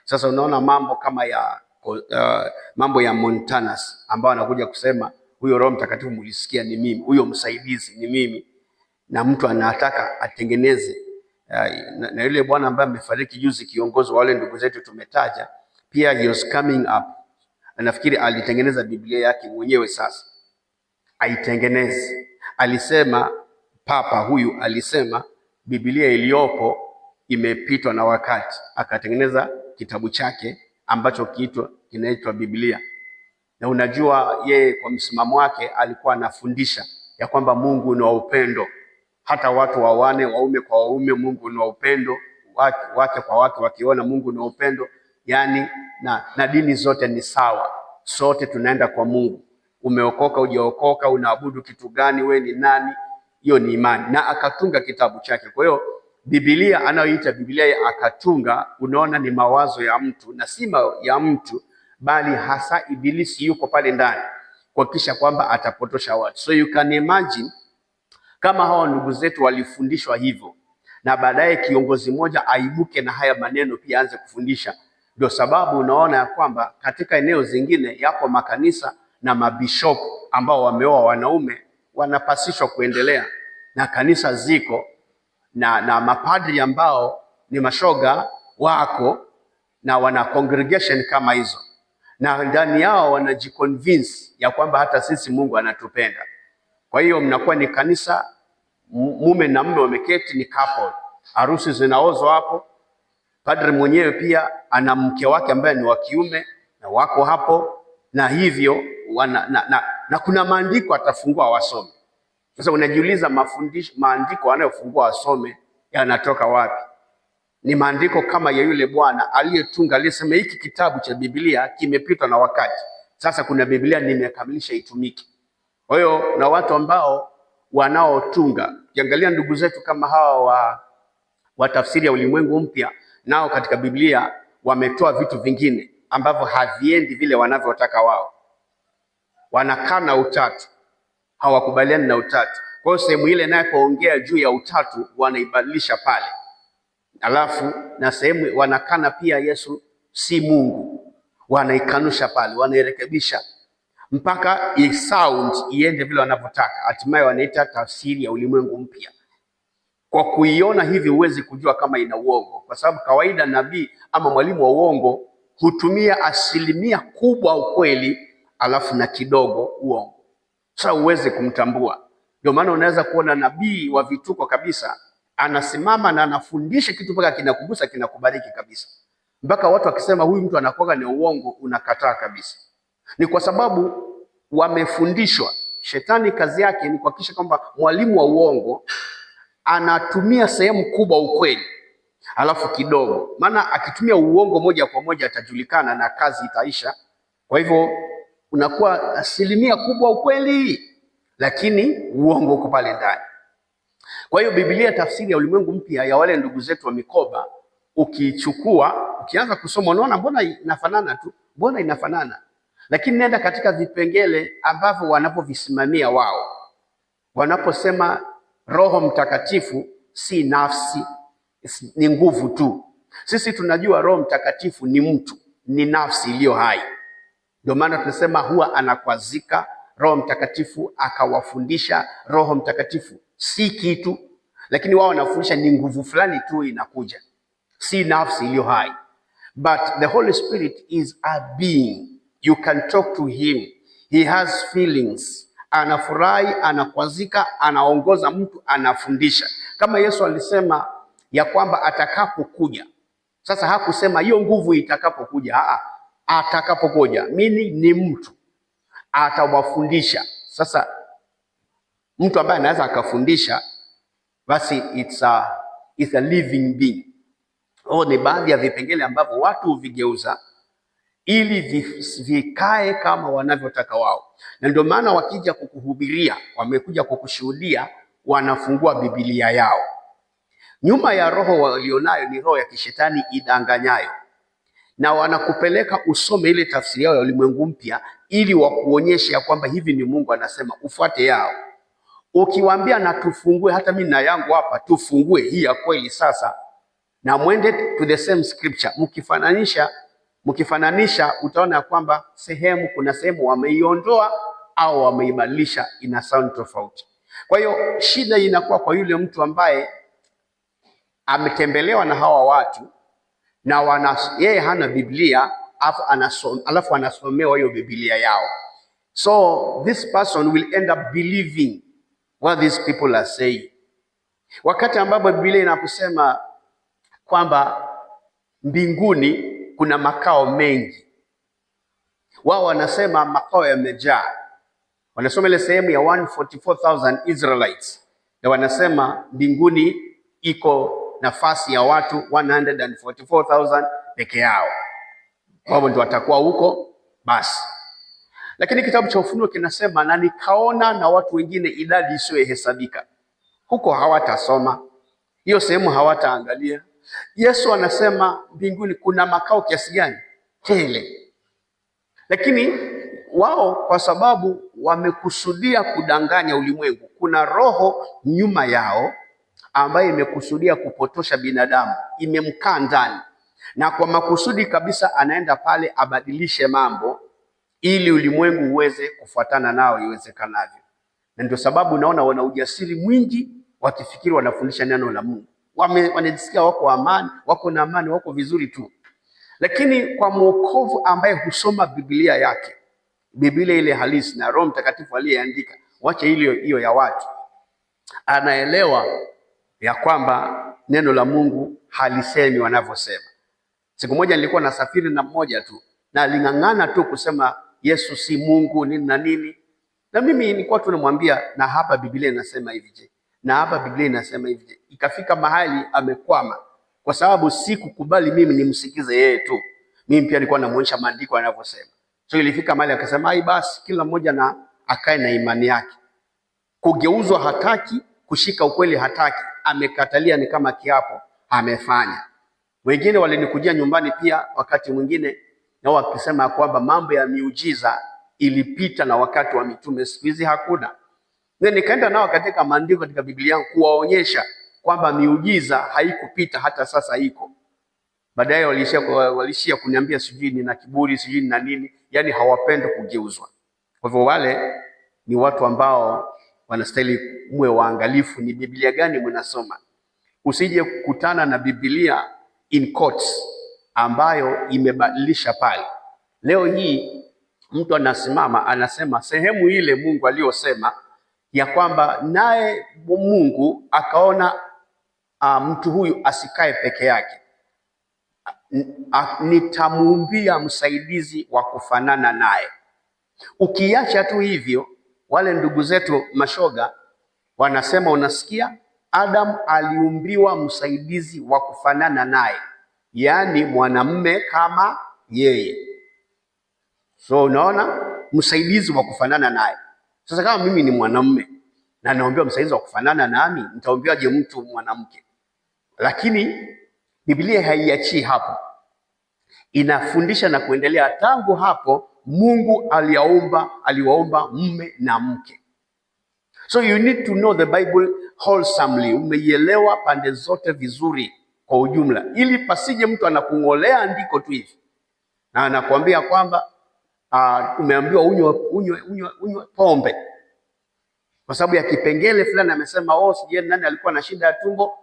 Sasa unaona mambo kama mambo ya Montanus, ambao anakuja kusema huyo Roho Mtakatifu mulisikia ni mimi, huyo msaidizi ni mimi, na mtu anataka atengeneze na yule bwana ambaye amefariki juzi, kiongozi wa wale ndugu zetu tumetaja, pia he was coming up. Nafikiri alitengeneza Biblia yake mwenyewe, sasa aitengeneze. Alisema papa huyu alisema Biblia iliyopo imepitwa na wakati, akatengeneza kitabu chake ambacho kinaitwa Biblia. Na unajua yeye kwa msimamo wake alikuwa anafundisha ya kwamba Mungu ni wa upendo, hata watu wawane, waume kwa waume, Mungu ni wa upendo, wake kwa wake wakiona Mungu ni wa upendo. Yani na dini zote ni sawa, sote tunaenda kwa Mungu. Umeokoka hujaokoka, unaabudu kitu gani, we ni nani, hiyo ni imani. Na akatunga kitabu chake. Kwa hiyo Biblia anayoita Biblia akatunga, unaona ni mawazo ya mtu, na si ya mtu bali hasa ibilisi yuko pale ndani kuhakikisha kwamba atapotosha watu. So you can imagine kama hao ndugu zetu walifundishwa hivyo, na baadaye kiongozi mmoja aibuke na haya maneno pia aanze kufundisha. Ndio sababu unaona ya kwamba katika eneo zingine yako makanisa na mabishopu ambao wameoa wanaume wanapasishwa kuendelea, na kanisa ziko na mapadri ambao ni mashoga wako na wana congregation kama hizo, na ndani yao wanajiconvince ya kwamba hata sisi Mungu anatupenda. Kwa hiyo mnakuwa ni kanisa, mume na mume wameketi, ni couple, harusi zinaozwa hapo. Padre mwenyewe pia ana mke wake ambaye ni wa kiume na wako hapo, na hivyo na kuna maandiko atafungua wasome. Sasa unajiuliza maandiko anayofungua wasome yanatoka wapi? Ni maandiko kama ya yule bwana aliyetunga, aliyesema hiki kitabu cha Biblia kimepitwa na wakati, sasa kuna Biblia nimekamilisha itumike. Kwa hiyo na watu ambao wanaotunga, ukiangalia ndugu zetu kama hawa wa tafsiri ya Ulimwengu Mpya, nao katika Biblia wametoa vitu vingine ambavyo haviendi vile wanavyotaka wao. Wanakana utatu, hawakubaliani na utatu. Kwa hiyo sehemu ile inayoongea juu ya utatu wanaibadilisha pale. Alafu na sehemu wanakana pia Yesu si Mungu, wanaikanusha pale, wanairekebisha mpaka sound iende vile wanavyotaka. Hatimaye wanaita tafsiri ya Ulimwengu Mpya. Kwa kuiona hivi huwezi kujua kama ina uongo, kwa sababu kawaida nabii ama mwalimu wa uongo hutumia 1% kubwa ukweli alafu na kidogo uongo. Sasa huwezi kumtambua. Ndio maana unaweza kuona nabii wa vituko kabisa anasimama na anafundisha kitu mpaka kinakugusa, kinakubariki kabisa, mpaka watu wakisema huyu mtu anakuwa ni uongo, unakataa kabisa. Ni kwa sababu wamefundishwa. Shetani kazi yake ni kuhakikisha kwamba mwalimu wa uongo anatumia sehemu kubwa ukweli alafu kidogo, maana akitumia uongo moja kwa moja atajulikana na kazi itaisha. Kwa hivyo unakuwa 1% kubwa ukweli lakini uongo uko pale ndani. Kwa hiyo Biblia tafsiri ya Ulimwengu Mpya ya wale ndugu zetu wa mikoba, ukichukua ukianza kusoma unaona mbona inafanana tu, mbona inafanana, lakini nenda katika vipengele ambavyo wanapovisimamia wao. Wanaposema Roho Mtakatifu si nafsi, ni nguvu tu. Sisi tunajua Roho Mtakatifu ni mtu, ni nafsi iliyo hai. Ndio maana tunasema huwa anakwazika Roho Mtakatifu akawafundisha. Roho Mtakatifu si kitu, lakini wao wanafundisha ni nguvu fulani tu inakuja, si nafsi iliyo hai. But the Holy Spirit is a being. You can talk to him. He has feelings. Anafurahi, anakwazika, anaongoza mtu, anafundisha. Kama Yesu alisema ya kwamba atakapokuja. Sasa hakusema hiyo nguvu itakapokuja, atakapokuja. Mimi ni mtu, atawafundisha. Sasa mtu ambaye anaweza akafundisha, basi it's a living being. Ni baadhi ya vipengele ambavyo watu huvigeuza ili vikae kama wanavyotaka wao. Na ndio maana wakija kukuhubiria, wamekuja kukushuhudia, wanafungua Biblia yao. Nyuma ya roho walionayo ni roho ya kishetani idanganyayo, na wanakupeleka usome ile tafsiri yao ya Ulimwengu Mpya ili wakuonyeshe ya kwamba hivi ni Mungu anasema, ufuate yao. Ukiwaambia na tufungue, hata mimi na yangu hapa, tufungue hii ya kweli sasa, na mwende to the same scripture, mkifananisha utaona ya kwamba kuna sehemu wameiondoa au wameibadilisha, ina sound tofauti. Kwa hiyo shida inakuwa kwa yule mtu ambaye ametembelewa na hawa watu na yeye hana Biblia alafu anasomewa hiyo Biblia yao. So this person will end up believing what these people are saying. Wakati ambapo Biblia inaposema kwamba mbinguni kuna makao mengi, wao wanasema makao yamejaa. Wanasoma ile sehemu ya 144,000 Israelites na wanasema mbinguni iko nafasi ya watu 144,000 peke yao, wao ndio watakuwa huko basi. Lakini kitabu cha Ufunuo kinasema na nikaona na watu wengine idadi isiyohesabika. Huko hawatasoma hiyo sehemu, hawataangalia. Yesu anasema mbinguni kuna makao kiasi gani? Tele. Lakini wao kwa sababu wamekusudia kudanganya ulimwengu, kuna roho nyuma yao ambayo imekusudia kupotosha binadamu, imemkaa ndani, na kwa makusudi kabisa anaenda pale abadilishe mambo ili ulimwengu uweze kufuatana nao iwezekanavyo. Na ndio sababu unaona wana ujasiri mwingi wakifikiri wanafundisha neno la Mungu. Wanajisikia wako amani, wako na amani, wako vizuri tu. Lakini kwa mwokovu ambaye husoma Biblia yake, Biblia ile halisi na Roho Mtakatifu aliyeandika, wacha hiyo ya watu, anaelewa ya kwamba neno la Mungu halisemi wanavyosema. Siku moja nilikuwa nasafiri na mmoja tu, na aling'ang'ana tu kusema Yesu si Mungu nini na nini, na mimi nilikuwa tu namwambia, na hapa Biblia inasema hivi je, na hapa Biblia inasema hivi je. Ikafika mahali amekwama, kwa sababu si kukubali mimi nimsikize yeye tu, mimi pia nilikuwa namuonyesha maandiko yanavyosema. So ilifika mahali akasema ai basi kila mmoja na akae na imani yake. Kugeuzwa hataki, kushika ukweli hataki, amekatalia, ni kama kiapo amefanya. Wengine walinikujia nyumbani pia wakati mwingine, na wakisema kwamba mambo ya miujiza ilipita na wakati wa mitume, siku hizi hakuna. Nikaenda nao katika maandiko katika Biblia yangu kuwaonyesha kwamba miujiza haikupita, hata sasa iko. Baadaye walishia kuniambia sijui nina kiburi, sijui na nini, yani hawapendi kugeuzwa. Kwa hivyo wale ni watu ambao wanastahili muwe waangalifu, ni Biblia gani mnasoma. Usije kukutana na Biblia in quotes ambayo imebadilisha pale. Leo hii mtu anasimama anasema sehemu ile Mungu aliyosema ya kwamba naye Mungu akaona mtu huyu asikae peke yake, nitamuumbia msaidizi wa kufanana naye. Ukiacha tu hivyo, wale ndugu zetu mashoga wanasema, unasikia, Adam aliumbiwa msaidizi wa kufanana naye, yaani mwanamume kama yeye. So unaona, msaidizi wa kufanana naye. Sasa kama mimi ni mwanamume na naombewa msaidizi wa kufanana nami, nitaombeaje mtu mwanamke? Lakini Biblia haiachii hapo, inafundisha na kuendelea. Tangu hapo Mungu aliwaumba mume na mke. So you need to know the Bible wholesomely, umeielewa pande zote vizuri kwa ujumla, ili pasije mtu anakung'olea andiko tu hivi na anakuambia kwamba umeambiwa unywe pombe kwa sababu ya kipengele fulani amesema, sije nani alikuwa na shida ya tumbo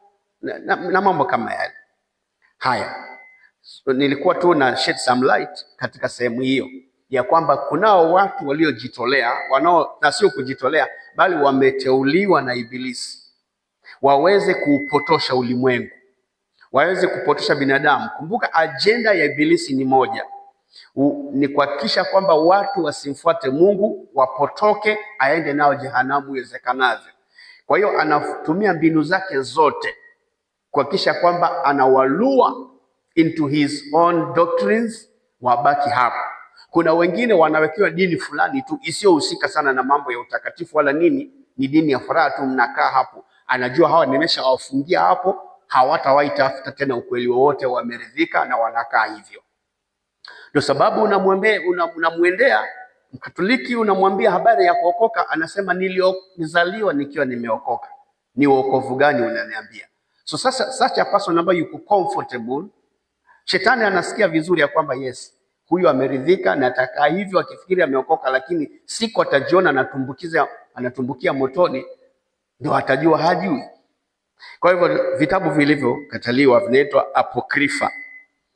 na mambo kama yale. Haya, so, nilikuwa tu na shed some light katika sehemu hiyo ya kwamba kunao watu waliojitolea, na sio kujitolea, bali wameteuliwa na Ibilisi waweze kuupotosha ulimwengu, waweze kupotosha binadamu. Kumbuka ajenda ya Ibilisi ni moja, ni kuhakikisha kwamba watu wasimfuate Mungu, wapotoke, aende nao jehanamu iwezekanavyo. Kwa hiyo anatumia mbinu zake zote kuhakikisha kwamba anawalua into his own doctrines, wabaki hapo. Kuna wengine wanawekewa dini fulani tu isiyohusika sana na mambo ya utakatifu wala nini, ni dini ya furaha tu, mnakaa hapo. Anajua hawa nimeshawafungia hapo, hawatawahi tafuta tena ukweli wowote, wameridhika na wanakaa hivyo. Ndio sababu unamwendea Mkatoliki, unamwambia habari ya kuokoka, anasema nilizaliwa nikiwa nimeokoka. Ni wokovu gani unaniambia? So sasa such a person ambaye yuko comfortable, shetani anasikia vizuri ya kwamba yes, huyu ameridhika na atakaa hivyo akifikiri ameokoka, lakini siku atajiona anatumbukia motoni, ndio atajua hajui. Kwa hivyo vitabu vilivyokataliwa vinaitwa apokrifa.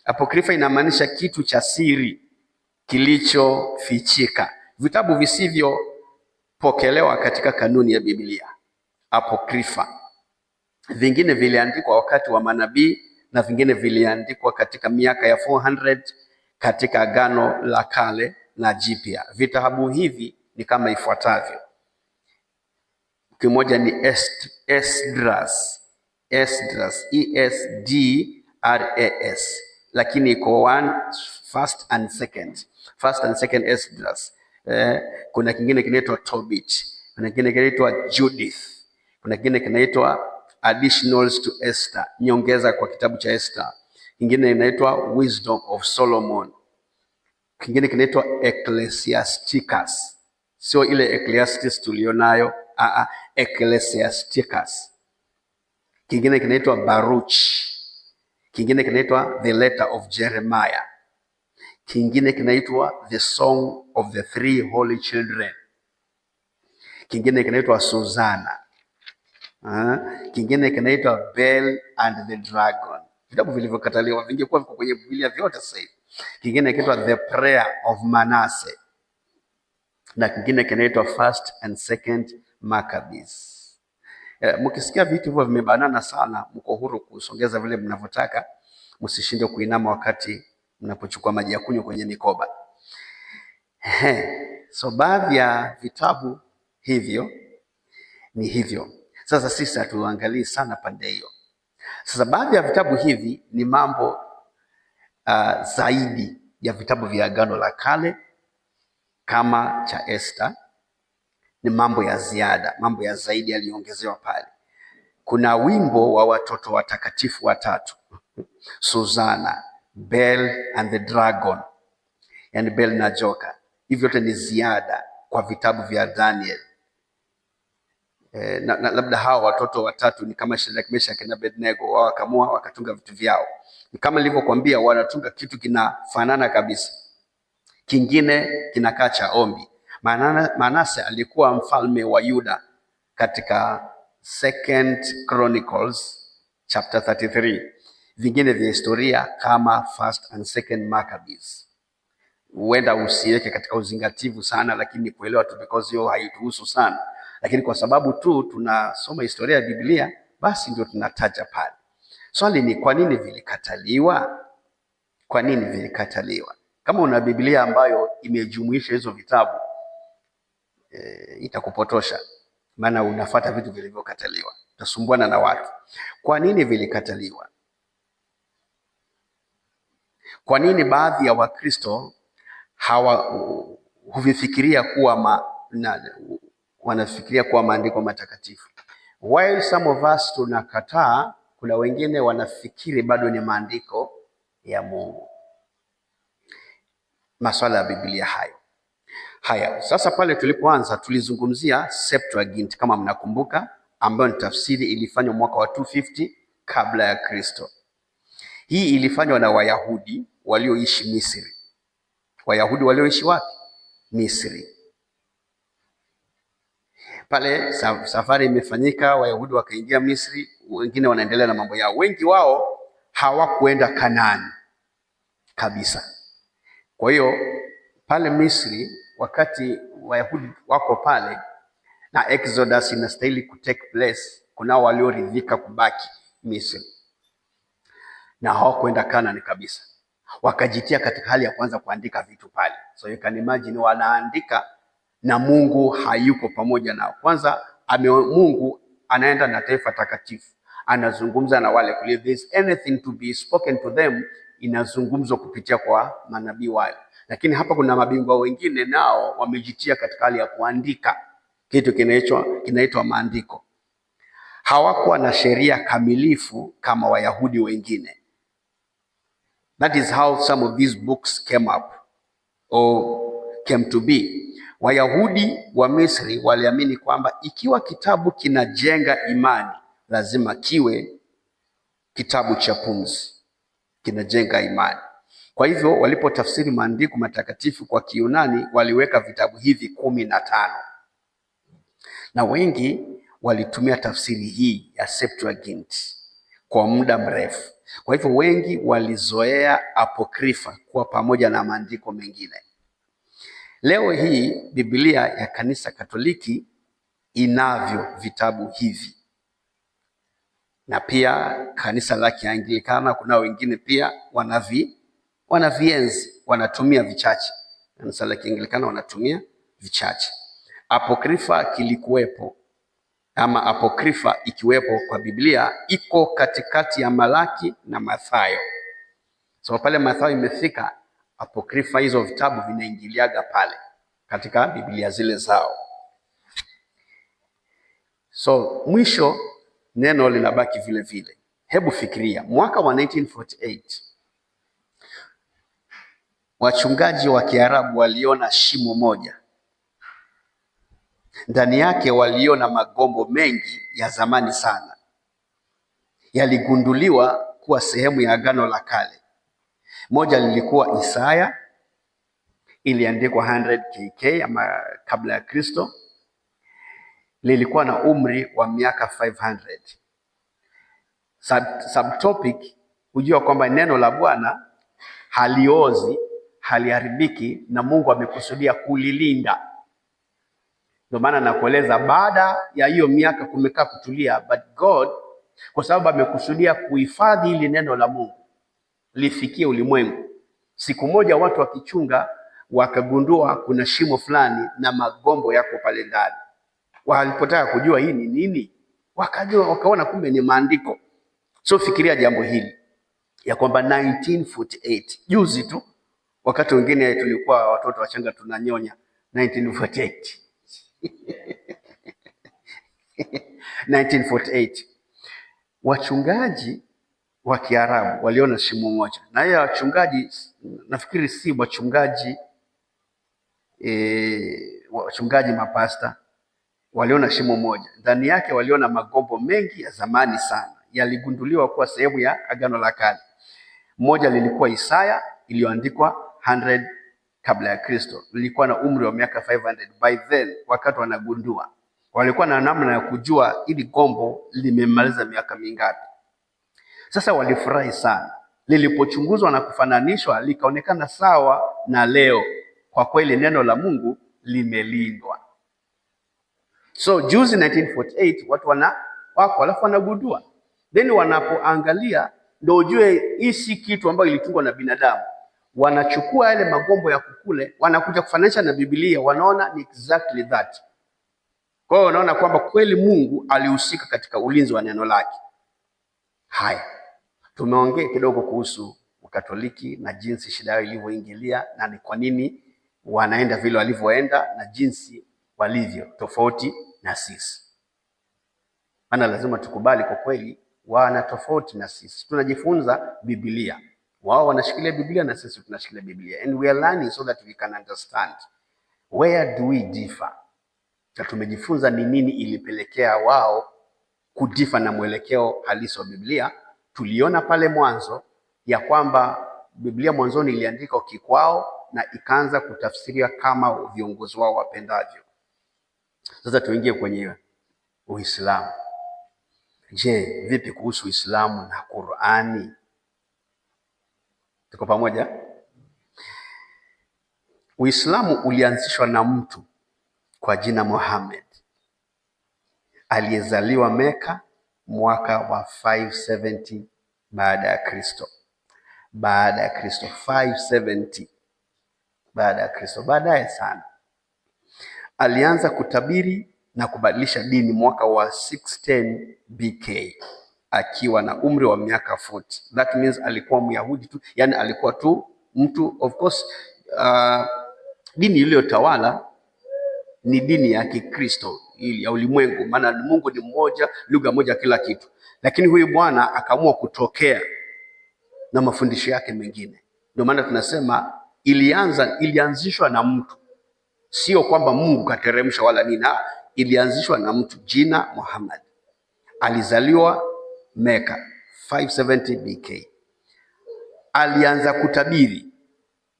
Apokrifa inamaanisha kitu cha siri kilichofichika, vitabu visivyopokelewa katika kanuni ya Biblia. Apokrifa. Vingine viliandikwa wakati wa manabii na vingine viliandikwa katika miaka ya 400 katika Agano la Kale na Jipya. Vitabu hivi ni kama ifuatavyo. Kimoja ni Esdras, Esdras, lakini iko first and second Esdras. Kuna kingine kinaitwa Tobit, kuna kingine kinaitwa Judith, kuna kingine kinaitwa Additionals to Esther, nyongeza kwa kitabu cha Esther. Kingine inaitwa Wisdom of Solomon. Kingine kinaitwa Ecclesiasticus, sio ile Ecclesiastes tulionayo, Ecclesiasticus. Kingine kinaitwa Baruch. Kingine kinaitwa The Letter of Jeremiah. Kingine kinaitwa The Song of the Three Holy Children. Kingine kinaitwa Susanna. Kingine kinaitwa Bel and the Dragon, vitabu vilivyokataliwa, vingekuwa viko kwenye Biblia vyote sasa hivi. Kingine kinaitwa The Prayer of Manasseh, na kingine kinaitwa First and Second Maccabees. Mkisikia vitu hivyo vimebanana sana, mko huru kusongeza vile mnavyotaka, msishinde kuinama wakati mnapochukua maji ya kunywa kwenye mikoba. So baadhi ya vitabu hivyo ni hivyo. Sasa sisi hatuangalii sana pande hiyo. Sasa baadhi ya vitabu hivi ni mambo zaidi ya vitabu vya Agano la Kale kama cha Esther. Ni mambo ya ziada, mambo ya zaidi yaliongezewa pale. Kuna wimbo wa watoto watakatifu watatu, Susana, Bel and the Dragon, yani Bel na joka. Hivyo yote ni ziada kwa vitabu vya Daniel. Na labda hawa watoto watatu ni kama Shadraka, Meshaki na Abednego, wao wakamua wakatunga vitu vyao. Ni kama nilivyokuambia, wanatunga kitu kinafanana kabisa, kingine kinakaa cha ombi. Manase alikuwa mfalme wa Yuda katika Second Chronicles chapter 33. Vingine vya historia kama First and Second Maccabees huenda usiweke katika uzingativu sana, lakini kuelewa tu because hiyo haituhusu sana, lakini kwa sababu tu tunasoma historia ya Biblia basi ndio tunataja pale. Swali ni kwa nini vilikataliwa? Kwa nini vilikataliwa? Kama una Biblia ambayo imejumuisha hizo vitabu itakupotosha, maana unafuata vitu vilivyokataliwa, utasumbuana na watu. Kwa nini vilikataliwa? Kwa nini baadhi ya Wakristo huvifikiria kuwa wanafikiria kuwa maandiko matakatifu, while some of us tunakataa? Kuna wengine wanafikiri bado ni maandiko ya Mungu, masuala ya Biblia hayo. Haya, sasa pale tulipoanza tulizungumzia Septuagint kama mnakumbuka, ambayo ni tafsiri ilifanywa mwaka wa 250 kabla ya Kristo. Hii ilifanywa na Wayahudi walioishi Misri. Wayahudi walioishi wapi? Misri. Pale safari imefanyika, Wayahudi wakaingia Misri, wengine wanaendelea na mambo yao. Wengi wao hawakuenda Kanaani kabisa. Kwa hiyo pale Misri, wakati Wayahudi wako pale na Exodus inastahili kutake place, kuna walioridhika kubaki Misri na hawakuenda Kanaani kabisa. Wakajitia katika hali ya kwanza kuandika vitu pale. So you can imagine, wanaandika na Mungu hayuko pamoja nao. Kwanza Mungu anaenda na taifa takatifu, anazungumza na wale kule. If there's anything to be spoken to them, inazungumzwa kupitia kwa manabii wale. Lakini hapa kuna mabingwa wengine nao wamejitia katika hali ya kuandika kitu kinaitwa maandiko. Hawakuwa na sheria kamilifu kama Wayahudi wengine. That is how some of these books came up or came to be. Wayahudi wa Misri waliamini kwamba ikiwa kitabu kinajenga imani, lazima kiwe kitabu cha pumzi, kinajenga imani. Kwa hivyo walipotafsiri maandiko matakatifu kwa Kiyunani, waliweka vitabu hivi 15, na wengi walitumia tafsiri hii ya Septuagint kwa muda mrefu. Kwa hivyo wengi walizoea apokrifa kuwa pamoja na maandiko mengine. Leo hii Biblia ya Kanisa Katoliki inavyo vitabu hivi, na pia kanisa la Kianglikana kuna wengine pia wanavienzi, wanatumia vichache. Kanisa la Kianglikana wanatumia vichache. Apokrifa kilikuwepo, ama apokrifa ikiwepo kwa Biblia, iko katikati ya Malaki na Mathayo. So pale Mathayo imefika, apokrifa hizo vitabu vinaingiliaga pale katika Biblia zile zao. So mwisho neno linabaki vile vile. Hebu fikiria, mwaka wa 1948 wachungaji wa Kiarabu waliona shimo moja. Ndani yake waliona magombo mengi ya zamani sana, yaligunduliwa kuwa sehemu ya Agano la Kale. Moja lilikuwa Isaya, iliandikwa 100 KK ama kabla ya Kristo. lilikuwa na umri wa miaka 500. Subtopic, hujua kwamba neno la Bwana haliozi, haliharibiki na Mungu amekusudia kulilinda. Ndio maana nakueleza baada ya hiyo miaka kumekaa kutulia, but God kwa sababu amekusudia kuhifadhi hili neno la Mungu lifikie ulimwengu. Siku moja watu wakichunga wakagundua kuna shimo fulani na magombo yako pale ndani. Walipotaka kujua hii ni nini, wakaona kumbe ni maandiko. So fikiria jambo hili ya kwamba 1948 juzi tu, wakati wengine tulikuwa watoto wachanga tunanyonya 1948 1948 wachungaji wa Kiarabu waliona shimo moja, na hiyo wachungaji nafikiri si wachungaji wachungaji mapasta waliona shimo moja. Ndani yake waliona magombo mengi ya zamani sana, yaligunduliwa kuwa sehemu ya Agano la Kale. Moja lilikuwa Isaya, iliyoandikwa 100 kabla ya Kristo, lilikuwa na umri wa miaka 500 by then. Wakati wanagundua, walikuwa na namna ya kujua ili gombo limemaliza miaka mingapi. Sasa walifurahi sana lilipochunguzwa na kufananishwa, likaonekana sawa na leo. Kwa kweli neno la Mungu limelindwa. So juzi 1948 watu wako alafu wanagundua, then wanapoangalia ndio ujue hii si kitu ambayo ilitungwa na binadamu. Wanachukua yale magombo ya kukule, wanakuja kufananisha na Biblia, wanaona ni exactly that. Kwa hiyo wanaona kwamba kweli Mungu alihusika katika ulinzi wa neno lake. Haya, tumeongea kidogo kuhusu Ukatoliki na jinsi shida yao ilivyoingilia na ni kwa nini wanaenda vile walivyoenda na jinsi walivyo tofauti na sisi. Maana lazima tukubali kwa kweli wana tofauti na sisi. Tunajifunza Biblia, wao wanashikilia Biblia na sisi tunashikilia Biblia, and we are learning so that we can understand where do we differ. Na tumejifunza ni nini ilipelekea wao kudifa na mwelekeo halisi wa Biblia. Tuliona pale mwanzo ya kwamba Biblia mwanzoni iliandikwa kikwao na ikaanza kutafsiriwa kama viongozi wao wapendavyo. Sasa tuingie kwenye Uislamu. Je, vipi kuhusu Uislamu na Qur'ani? Tuko pamoja? Uislamu ulianzishwa na mtu kwa jina Muhammad aliyezaliwa Meka mwaka wa 570 baada ya Kristo. 570 baada ya Kristo, baadaye sana. Alianza kutabiri na kubadilisha dini mwaka wa 610 BK akiwa na umri wa miaka 40. That means alikuwa Myahudi tu, yani alikuwa tu mtu, of course dini iliyotawala ni dini ya Kikristo ili ya ulimwengu, maana Mungu ni mmoja, lugha moja, kila kitu. Lakini huyu bwana akaamua kutokea na mafundisho yake mengine. Ndio maana tunasema ilianzishwa na mtu, sio kwamba Mungu kateremsha wala nini. Ilianzishwa na mtu, jina Muhammad. Alizaliwa Meka 570 BK. Alianza kutabiri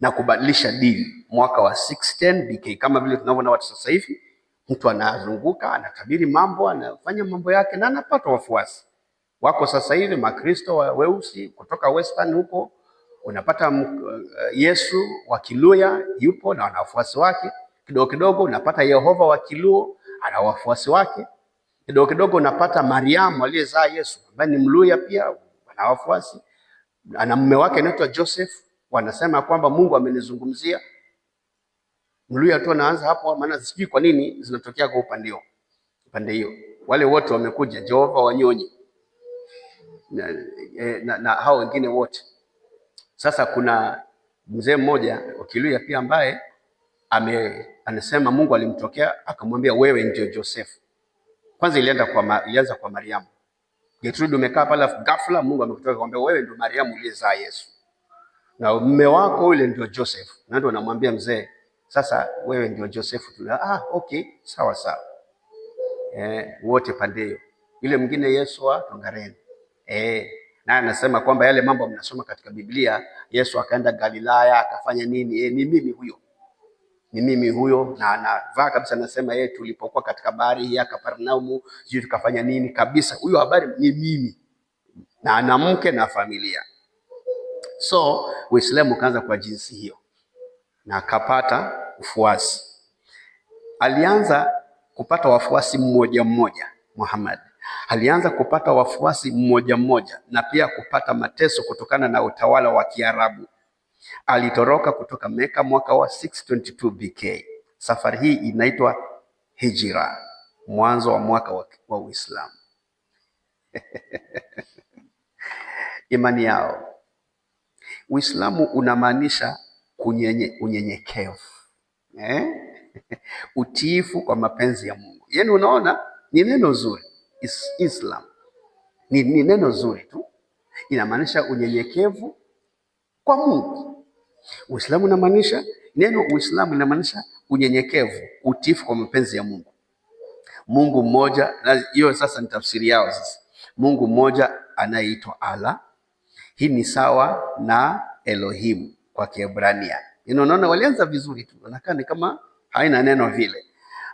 na kubadilisha dini mwaka wa 610 BK, kama vile tunavyoona watu sasa hivi. Mtu anazunguka anatabiri mambo, anafanya mambo yake na anapata wafuasi. Wako sasa hivi Makristo weusi kutoka Western huko, unapata Yesu wa Kiluya yupo na wanafuasi wake. Kidogo kidogo unapata Yehova wa Kiluo ana wafuasi wake. Kidogo kidogo unapata Mariamu aliyezaa Yesu ambaye ni Mluya pia ana wafuasi. Ana mume wake anaitwa Joseph, wanasema kwamba Mungu amenizungumzia. Mluya tu anaanza hapo, maana sijui kwa nini zinatokea kwa upande hiyo. Wale wote wamekuja Jehova Wanyonyi na hao wengine wote. Sasa kuna mzee mmoja wa Kiluya pia ambaye anasema Mungu alimtokea akamwambia wewe ndio Joseph. Kwanza ilianza kwa Mariamu. Gertrude umekaa pale, ghafla Mungu amekutokea akamwambia wewe ndio Mariamu uliyezaa Yesu. Na mume wako yule ndio Joseph. Na ndio anamwambia mzee, sasa wewe ndio Joseph. Okay, sawa sawa. Wote pande hiyo. Yule mwingine Yesu wa Tongareni. Na anasema kwamba yale mambo mnasoma katika Biblia, Yesu akaenda Galilaya akafanya nini? Ni mimi huyo. ni mimi huyo, na anavaa kabisa, anasema yeye, tulipokuwa katika bahari ya Kapernaumu, sijui tukafanya nini kabisa, huyo habari ni mimi, na ana mke na familia. So Uislamu ukaanza kwa jinsi hiyo na akapata ufuasi. Alianza kupata wafuasi mmoja mmoja. Muhammad alianza kupata wafuasi mmoja mmoja na pia kupata mateso kutokana na utawala wa Kiarabu. Alitoroka kutoka Meka mwaka wa 622 BK. Safari hii inaitwa Hijra, mwanzo wa mwaka wa Uislamu. Imani yao. Uislamu unamaanisha unyenyekevu, utiifu kwa mapenzi ya Mungu. Yaani unaona ni neno zuri. Islam ni neno zuri tu, inamaanisha unyenyekevu kwa Mungu. Uislamu unamaanisha, neno Uislamu inamaanisha unyenyekevu, utiifu kwa mapenzi ya Mungu. Mungu mmoja, na hiyo sasa ni tafsiri yao sasa. Mungu mmoja anayeitwa Allah. Hii ni sawa na Elohim kwa Kiebrania. Unaona walianza vizuri tu, wanakaa ni kama haina neno vile.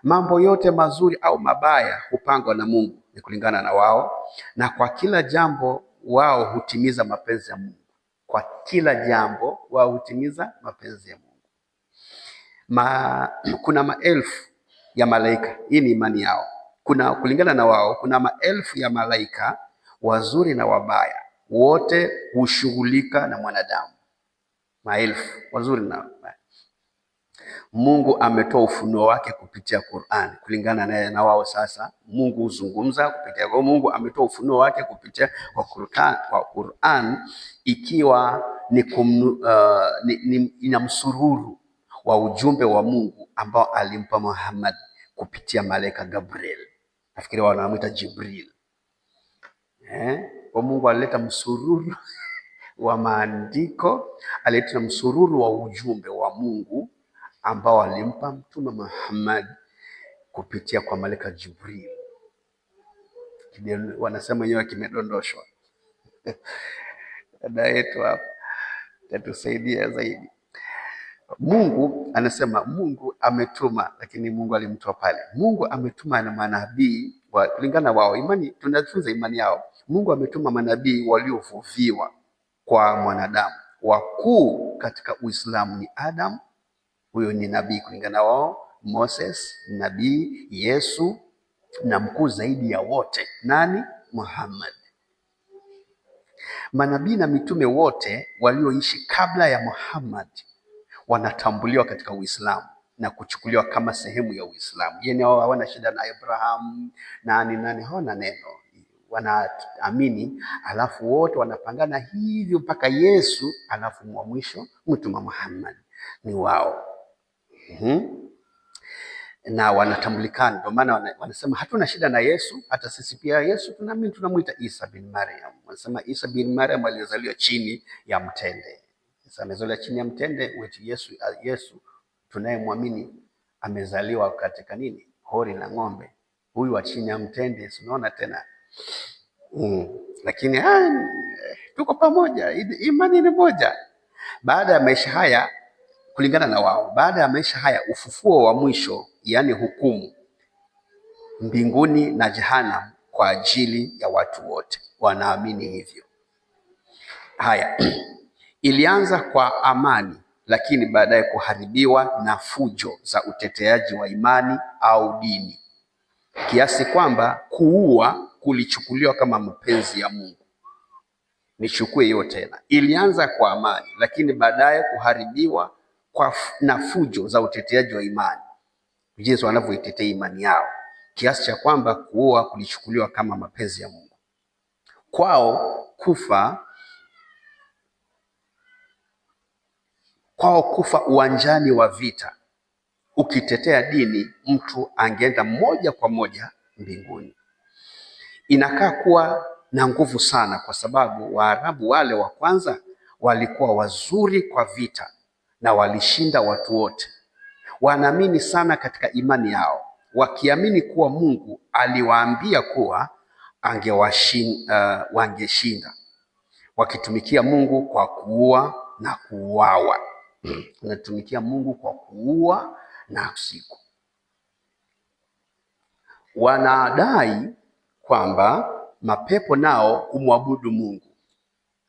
Mambo yote mazuri au mabaya hupangwa na Mungu, ni kulingana na wao, na kwa kila jambo wao hutimiza mapenzi ya Mungu. Kwa kila jambo wao hutimiza mapenzi ya Mungu. Kuna maelfu ya malaika. Hii ni imani yao. Kulingana na wao, kuna maelfu ya malaika wazuri na wabaya, wote hushughulika na mwanadamu. Maelfu wazuri na wabaya. Mungu ametoa ufunuo wake kupitia Qur'an. Kulingana na wao sasa, Mungu huzungumza kupitia kwa Mungu ametoa ufunuo wake kupitia kwa Qur'an, ikiwa ni ina msururu wa ujumbe wa Mungu ambao alimpa Muhammad kupitia malaika Gabriel. Nafikiri wanamuita Jibril. Kwa Mungu alileta msururu wa maandiko, alileta msururu wa ujumbe wa Mungu ambao alimpa Mtume Muhammad kupitia kwa malaika Jibril. Wanasema wenyewe kimedondoshwa. Dada yetu hapa tatusaidia zaidi. Mungu anasema Mungu ametuma, lakini Mungu alimtoa pale. Mungu ametuma na manabii kulingana wao. Imani tunafunza imani yao. Mungu ametuma manabii waliovuviwa kwa mwanadamu. Wakuu katika Uislamu ni Adam, huyo ni nabii kulingana wao, Moses, nabii, Yesu, na mkuu zaidi ya wote nani? Muhammad. Manabii na mitume wote walioishi kabla ya Muhammad wanatambuliwa katika Uislamu na kuchukuliwa kama sehemu ya Uislamu. Yeye hawana shida na Abraham nani, hawana neno, wanaamini, alafu wote wanapangana hivyo mpaka Yesu, alafu mwa mwisho Mtume Muhammad ni wao. Na wanatambulikana, ndio maana wanasema hatuna shida na Yesu, hata sisi pia Yesu tunaamini, tunamuita Isa bin Maryam. Wanasema Isa bin Maryam alizaliwa chini ya mtende. Sasa amezaliwa chini ya mtende, wetu Yesu tunayemwamini amezaliwa katika nini? Hori la ng'ombe. Huyu wa chini ya mtende, unaona tena. Lakini tuko pamoja, imani ni moja. Baada ya maisha haya, kulingana na wao, baada ya maisha haya ufufuo wa mwisho, yani hukumu, mbinguni na jehanamu kwa ajili ya watu wote. Wanaamini hivyo. Haya ilianza kwa amani, lakini baadaye kuharibiwa na fujo za uteteaji wa imani au dini, kiasi kwamba kuua kulichukuliwa kama mapenzi ya Mungu. Nichukue hiyo tena. Ilianza kwa amani, lakini baadaye kuharibiwa na fujo za uteteaji wa imani, jinsi wanavyoitetea imani yao, kiasi cha kwamba kuua kulichukuliwa kama mapenzi ya Mungu. Kwao kufa uwanjani wa vita ukitetea dini, mtu angeenda moja kwa moja mbinguni. Inakaa kuwa na nguvu sana, kwa sababu Waarabu wale wa kwanza walikuwa wazuri kwa vita na walishinda watu wote. Wanaamini sana katika imani yao, wakiamini kuwa Mungu aliwaambia kuwa wangeshinda, wakitumikia Mungu kwa kuua na kuuawa. Wanatumikia Mungu kwa kuua na usiku. Wanadai kwamba mapepo nao humwabudu Mungu.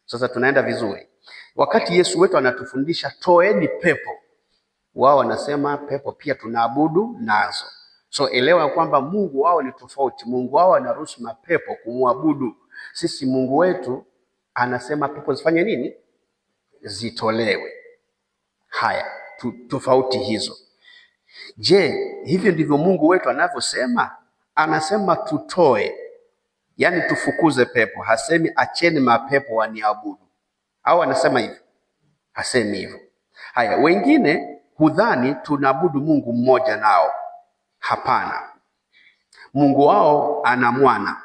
Sasa tunaenda vizuri. Wakati Yesu wetu anatufundisha toeni pepo, wao wanasema pepo pia tunaabudu nazo. So elewa kwamba Mungu wao ni tofauti. Mungu wao anaruhusu mapepo kumwabudu. Sisi Mungu wetu anasema pepo zifanye nini? Zitolewe. Haya, tofauti hizo. Je, hivyo ndivyo Mungu wetu anavyosema? Anasema tutoe, yaani tufukuze pepo. Hasemi acheni mapepo waniabudu, au anasema hivyo? Hasemi hivyo. Haya, wengine hudhani tunaabudu Mungu mmoja nao. Hapana, Mungu wao ana mwana.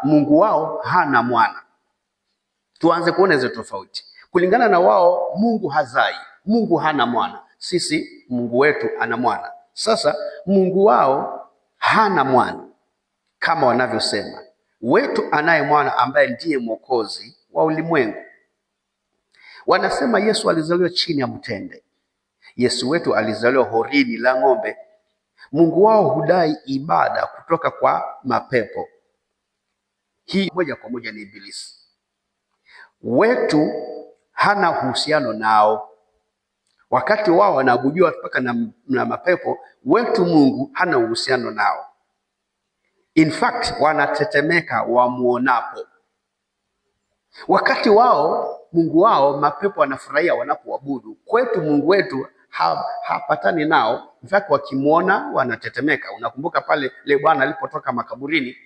Mungu wao hana mwana. Tuanze kuona hizo tofauti. Kulingana na wao, Mungu hazai, Mungu hana mwana. Sisi Mungu wetu ana mwana. Sasa Mungu wao hana mwana kama wanavyosema. Wetu anaye mwana ambaye ndiye Mwokozi wa ulimwengu. Wanasema Yesu alizaliwa chini ya mtende. Yesu wetu alizaliwa horini la ng'ombe. Mungu wao hudai ibada kutoka kwa mapepo. Hii moja kwa moja ni Ibilisi. Wetu hana uhusiano nao. Wakati wao wanaabudiwa mpaka na mapepo, wetu Mungu hana uhusiano nao. In fact, wanatetemeka wamuonapo. Wakati wao Mungu wao mapepo wanafurahia wanapoabudu. Kwetu Mungu wetu hapatani nao. In fact, wakimuona wanatetemeka. Unakumbuka pale ile Bwana alipotoka makaburini,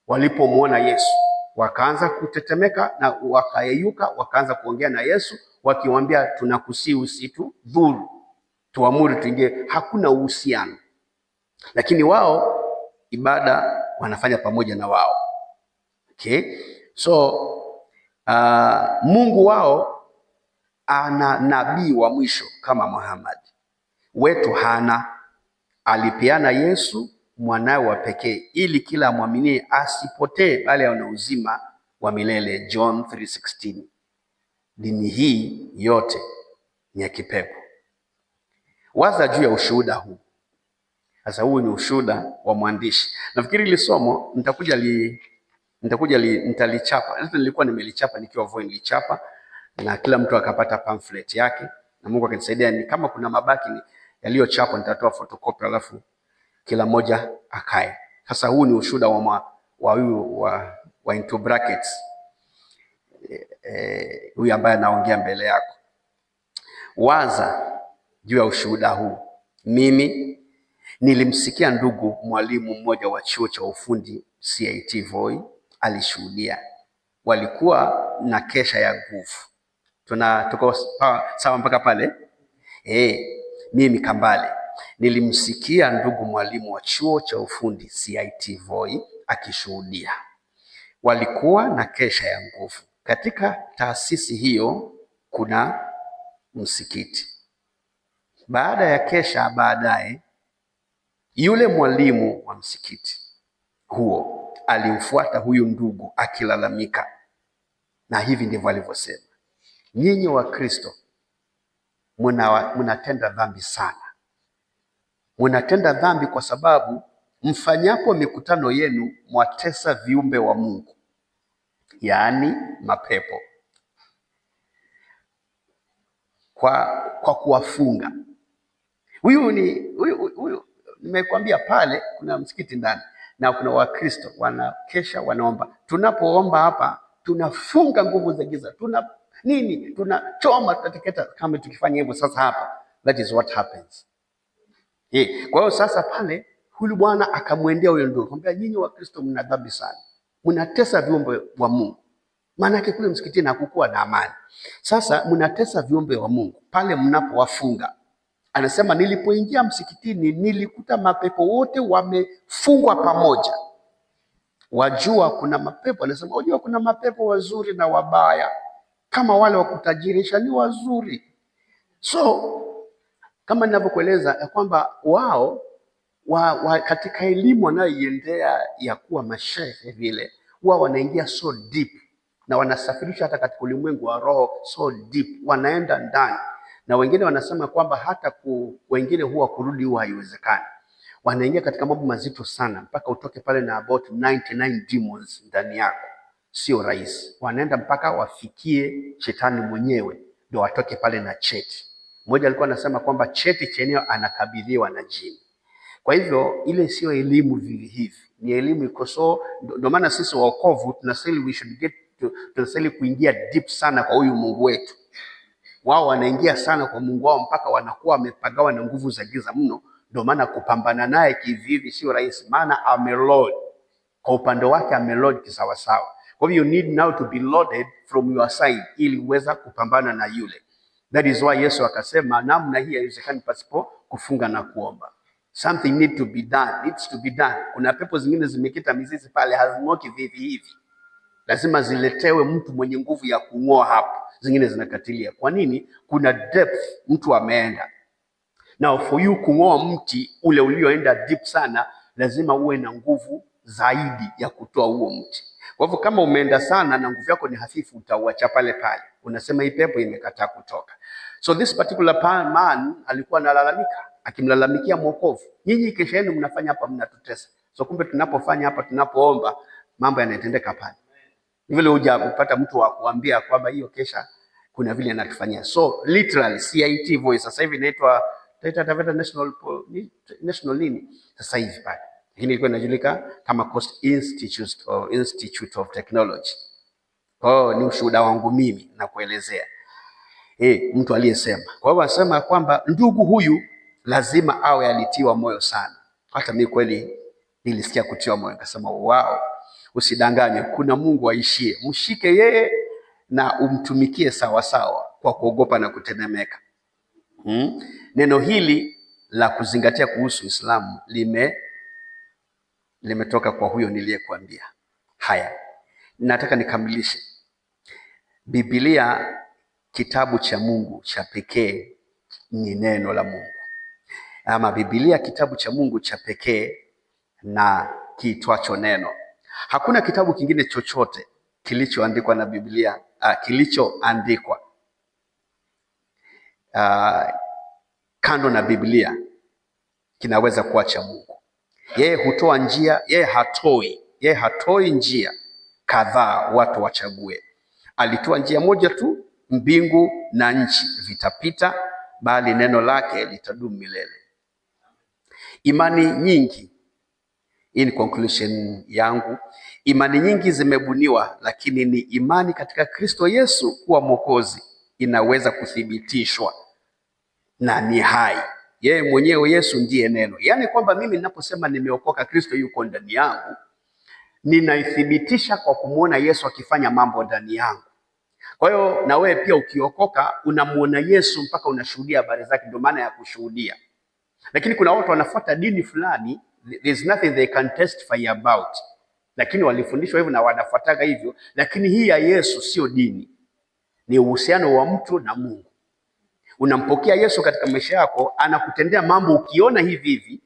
walipomuona Yesu wakaanza kutetemeka na wakayeyuka, wakaanza kuongea na Yesu wakimwambia, tunakusihi usitudhuru, tuamuru tuingie. Hakuna uhusiano, lakini wao ibada wanafanya pamoja na wao. Okay? So Mungu wao ana nabii wa mwisho kama Muhammad. Wetu hana. Alipeana Yesu mwanawe wa pekee ili kila amwaminie asipotee bali awe na uzima wa milele, John 3:16. Dini hii yote ni ya kipepo. Waza juu ya ushuhuda huu. Sasa huu ni ushuhuda wa mwandishi. Nafikiri hili somo nitalichapa. Hata nilikuwa nimelichapa nikiwa Voi, nilichapa na kila mtu akapata pamphlet yake, na Mungu akanisaidia. Ni kama kuna mabaki yaliyochapa nitatoa photocopy, alafu kila mmoja akae. Sasa huu ni ushuhuda wa into brackets huyu ambaye anaongea mbele yako. Waza juu ya ushuhuda huu. Mimi nilimsikia ndugu mwalimu mmoja wa chuo cha ufundi CIT Voi alishuhudia. Walikuwa na kesha ya nguvu. Tuko sawa mpaka pale? Mimi Kambale nilimsikia ndugu mwalimu wa chuo cha ufundi CIT Voi akishuhudia. Walikuwa na kesha ya nguvu. Katika taasisi hiyo kuna msikiti. Baada ya kesha, baadaye yule mwalimu wa msikiti huo alimfuata huyu ndugu akilalamika, na hivi ndivyo alivyosema: nyinyi wa Kristo mnatenda dhambi sana. Mnatenda dhambi kwa sababu mfanyapo mikutano yenu mwatesa viumbe wa Mungu, yaani mapepo, kwa kuwafunga. Huyu nimekwambia pale kuna msikiti ndani na kuna Wakristo wanakesha, wanaomba. Tunapoomba hapa tunafunga nguvu za giza, tunachoma, tunateketa. Kama tukifanya hivyo sasa hapa, that is what happens. Kwa hiyo sasa pale huyu bwana akamwendea huyo ndugu akamwambia, nyinyi Wakristo mna dhambi sana, mnatesa viumbe wa Mungu. Maana yake kule msikitini hakukuwa na amani. Sasa mnatesa viumbe wa Mungu pale mnapowafunga. Anasema nilipoingia msikitini nilikuta mapepo wote wamefungwa pamoja. Wajua kuna mapepo, anasema wajua kuna mapepo wazuri na wabaya. Kama wale wa kutajirisha ni wazuri. So kama ninavyokueleza ya kwamba wao katika elimu wanayoiendea ya kuwa mashehe vile, wao wanaingia so deep na wanasafirisha hata katika ulimwengu wa roho so deep, wanaenda ndani. na wengine wanasema kwamba hata wengine huwa kurudi huwa haiwezekani. Wanaingia katika mambo mazito sana mpaka utoke pale na about 99 demons ndani yako. Sio rahisi. Wanaenda mpaka wafikie shetani mwenyewe ndio watoke pale na cheti. Mmoja alikuwa anasema kwamba cheti chenyewe anakabidhiwa na jini. Kwa hivyo ile sio elimu vivi hivi, ni elimu iko. So ndio maana sisi wokovu tunastahili kuingia deep sana kwa huyu Mungu wetu. Wao wanaingia sana kwa Mungu wao mpaka wanakuwa wamepagawa na nguvu za giza mno. Ndio maana kupambana naye kivivi sio rahisi, maana ameload kwa upande wake, ameload kisawasawa. Kwa hivyo you need now to be loaded from your side ili uweza kupambana na yule. That is why Yesu akasema namna hii haiwezekani pasipo kufunga na kuomba. Something needs to be done. Kuna pepo zingine zimekita mizizi pale, hazing'oki vivi hivi. Lazima ziletewe mtu mwenye nguvu ya kung'oa hapo. Zingine zinakatilia. Kwa nini? Kuna depth mtu ameenda. Now for you kung'oa mti ule ulioenda deep sana, lazima uwe na nguvu zaidi ya kutoa huo mti. Kwa hivyo kama umeenda sana na nguvu yako ni hafifu, utauacha pale pale. Unasema hii pepo imekataa kutoka. So this particular man alikuwa analalamika, akimlalamikia Mwokovu. Nyinyi kesha yenu mnafanya hapa, mnatutesa. So kumbe tunapofanya hapa, tunapoomba, mambo yanatendeka pale. Ni vile huja upata mtu wa kuambia kwamba hiyo kesha kuna vile anatufanyia. So literally CIT voice sasa hivi inaitwa Taita Taveta National nini sasa hivi pale. Lakini ilikuwa inajulikana kama Coast Institute of Technology. Kwa ni ushuhuda wangu mimi na kuelezea. Mtu aliyesema. Kwa hiyo anasema kwamba ndugu huyu lazima awe alitiwa moyo sana. Hata mimi kweli nilisikia kutiwa moyo, nikasema wow, usidanganye, kuna Mungu aishie. Mshike yeye na umtumikie sawa sawa kwa kuogopa na kutetemeka. Neno hili la kuzingatia kuhusu Uislamu limetoka kwa huyo niliyekuambia. Haya, nataka nikamilishe. Biblia, kitabu cha Mungu cha pekee, ni neno la Mungu. Ama Biblia kitabu cha Mungu cha pekee na kiitwacho neno. Hakuna kitabu kingine chochote kilichoandikwa na Biblia, kilichoandikwa kando na Biblia kinaweza kuwa cha Mungu. Yeye hutoa njia, yeye hatoi njia kadhaa watu wachague. Alitoa njia moja tu, mbingu na nchi vitapita, bali neno lake litadumu milele. Imani nyingi, in conclusion yangu, imani nyingi zimebuniwa, lakini ni imani katika Kristo Yesu kuwa Mwokozi inaweza kuthibitishwa na ni hai. Yeye mwenyewe Yesu ndiye neno. Yaani kwamba mimi ninaposema nimeokoka, Kristo yuko ndani yangu, ninaithibitisha kwa kumuona Yesu akifanya mambo ndani yangu. Kwa hiyo na wewe pia ukiokoka unamuona Yesu mpaka unashuhudia habari zake, ndio maana ya kushuhudia. Lakini kuna watu wanafuata dini fulani, there's nothing they can testify about. Lakini walifundishwa hivyo na wanafuataga hivyo, lakini hii ya Yesu sio dini. Ni uhusiano wa mtu na Mungu. Unampokea Yesu katika maisha yako, anakutendea mambo ukiona hivi hivi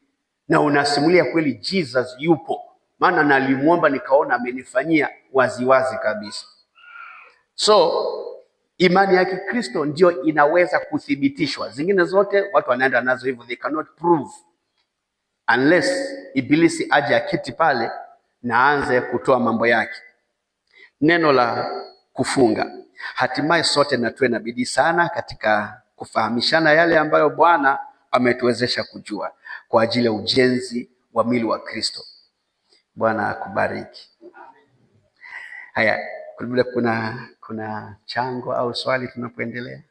na unasimulia kweli Jesus yupo. Maana nalimuomba nikaona amenifanyia waziwazi kabisa. So imani ya Kikristo ndio inaweza kuthibitishwa. Zingine zote watu wanaenda nazo hivyo, they cannot prove unless ibilisi aje akiti pale na aanze kutoa mambo yake. Neno la kufunga. Hatimaye sote na tuwe na bidii sana katika kufahamishana yale ambayo Bwana ametuwezesha kujua kwa ajili ya ujenzi wa mwili wa Kristo. Bwana akubariki. Haya, kuna chango au swali tunapoendelea?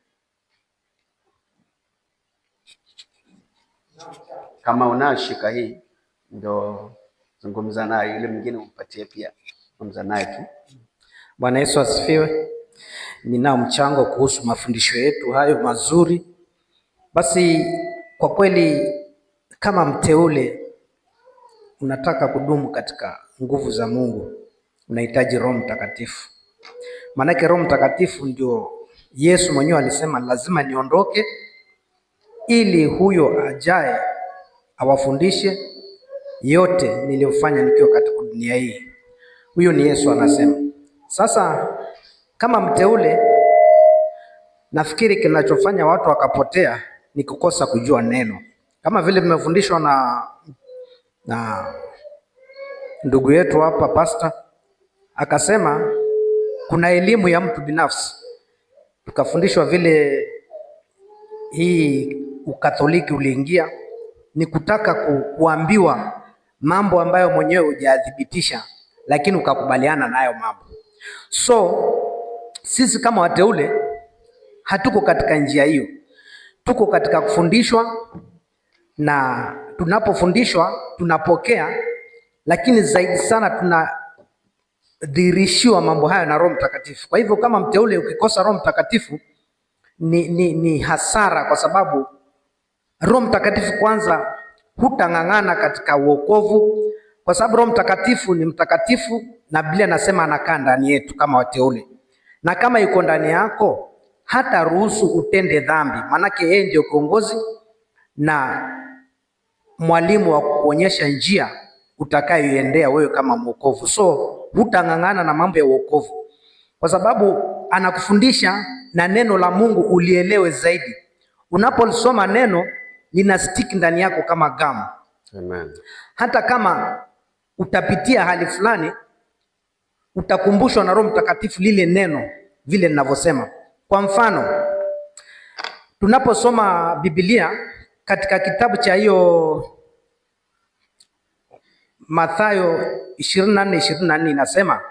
Kama unashika hii ndio zungumza naye, yule mwingine umpatie pia, zungumza naye tu. Bwana Yesu asifiwe. Ninao mchango kuhusu mafundisho yetu hayo mazuri. Basi kwa kweli kama mteule unataka kudumu katika nguvu za Mungu, unahitaji Roho Mtakatifu. Maanake Roho Mtakatifu ndio Yesu mwenyewe alisema lazima niondoke ili huyo ajaye awafundishe yote niliyofanya nikiwa katika dunia hii. Huyo ni Yesu anasema. Sasa kama mteule nafikiri kinachofanya watu wakapotea ni kukosa kujua neno, kama vile vimefundishwa na ndugu yetu hapa pasta, akasema kuna elimu ya mtu binafsi. Tukafundishwa vile hii Ukatholiki uliingia ni kutaka kuambiwa mambo ambayo mwenyewe hujadhibitisha, lakini ukakubaliana nayo mambo. So sisi kama wateule hatuko katika njia hiyo, tuko katika kufundishwa, na tunapofundishwa tunapokea, lakini zaidi sana tunadhihirishiwa mambo haya na Roho Mtakatifu. Kwa hivyo kama mteule ukikosa Roho Mtakatifu ni hasara, kwa sababu Roho Mtakatifu kwanza hutang'ang'ana katika wokovu, kwa sababu Roho Mtakatifu ni mtakatifu na Biblia nasema anakaa ndani yetu kama wateule, na kama yuko ndani yako hata ruhusu utende dhambi, maanake yeye ndio kiongozi na mwalimu wa kuonyesha njia utakayoiendea wewe kama mwokovu. So hutang'ang'ana na mambo ya wokovu, kwa sababu anakufundisha na neno la Mungu ulielewe zaidi. Unapolisoma neno lina stick ndani yako kama gamu. Amen. Hata kama utapitia hali fulani, utakumbushwa na Roho Mtakatifu lile neno vile ninavyosema. Kwa mfano, tunaposoma Biblia katika kitabu cha hiyo Mathayo 24:24 inasema,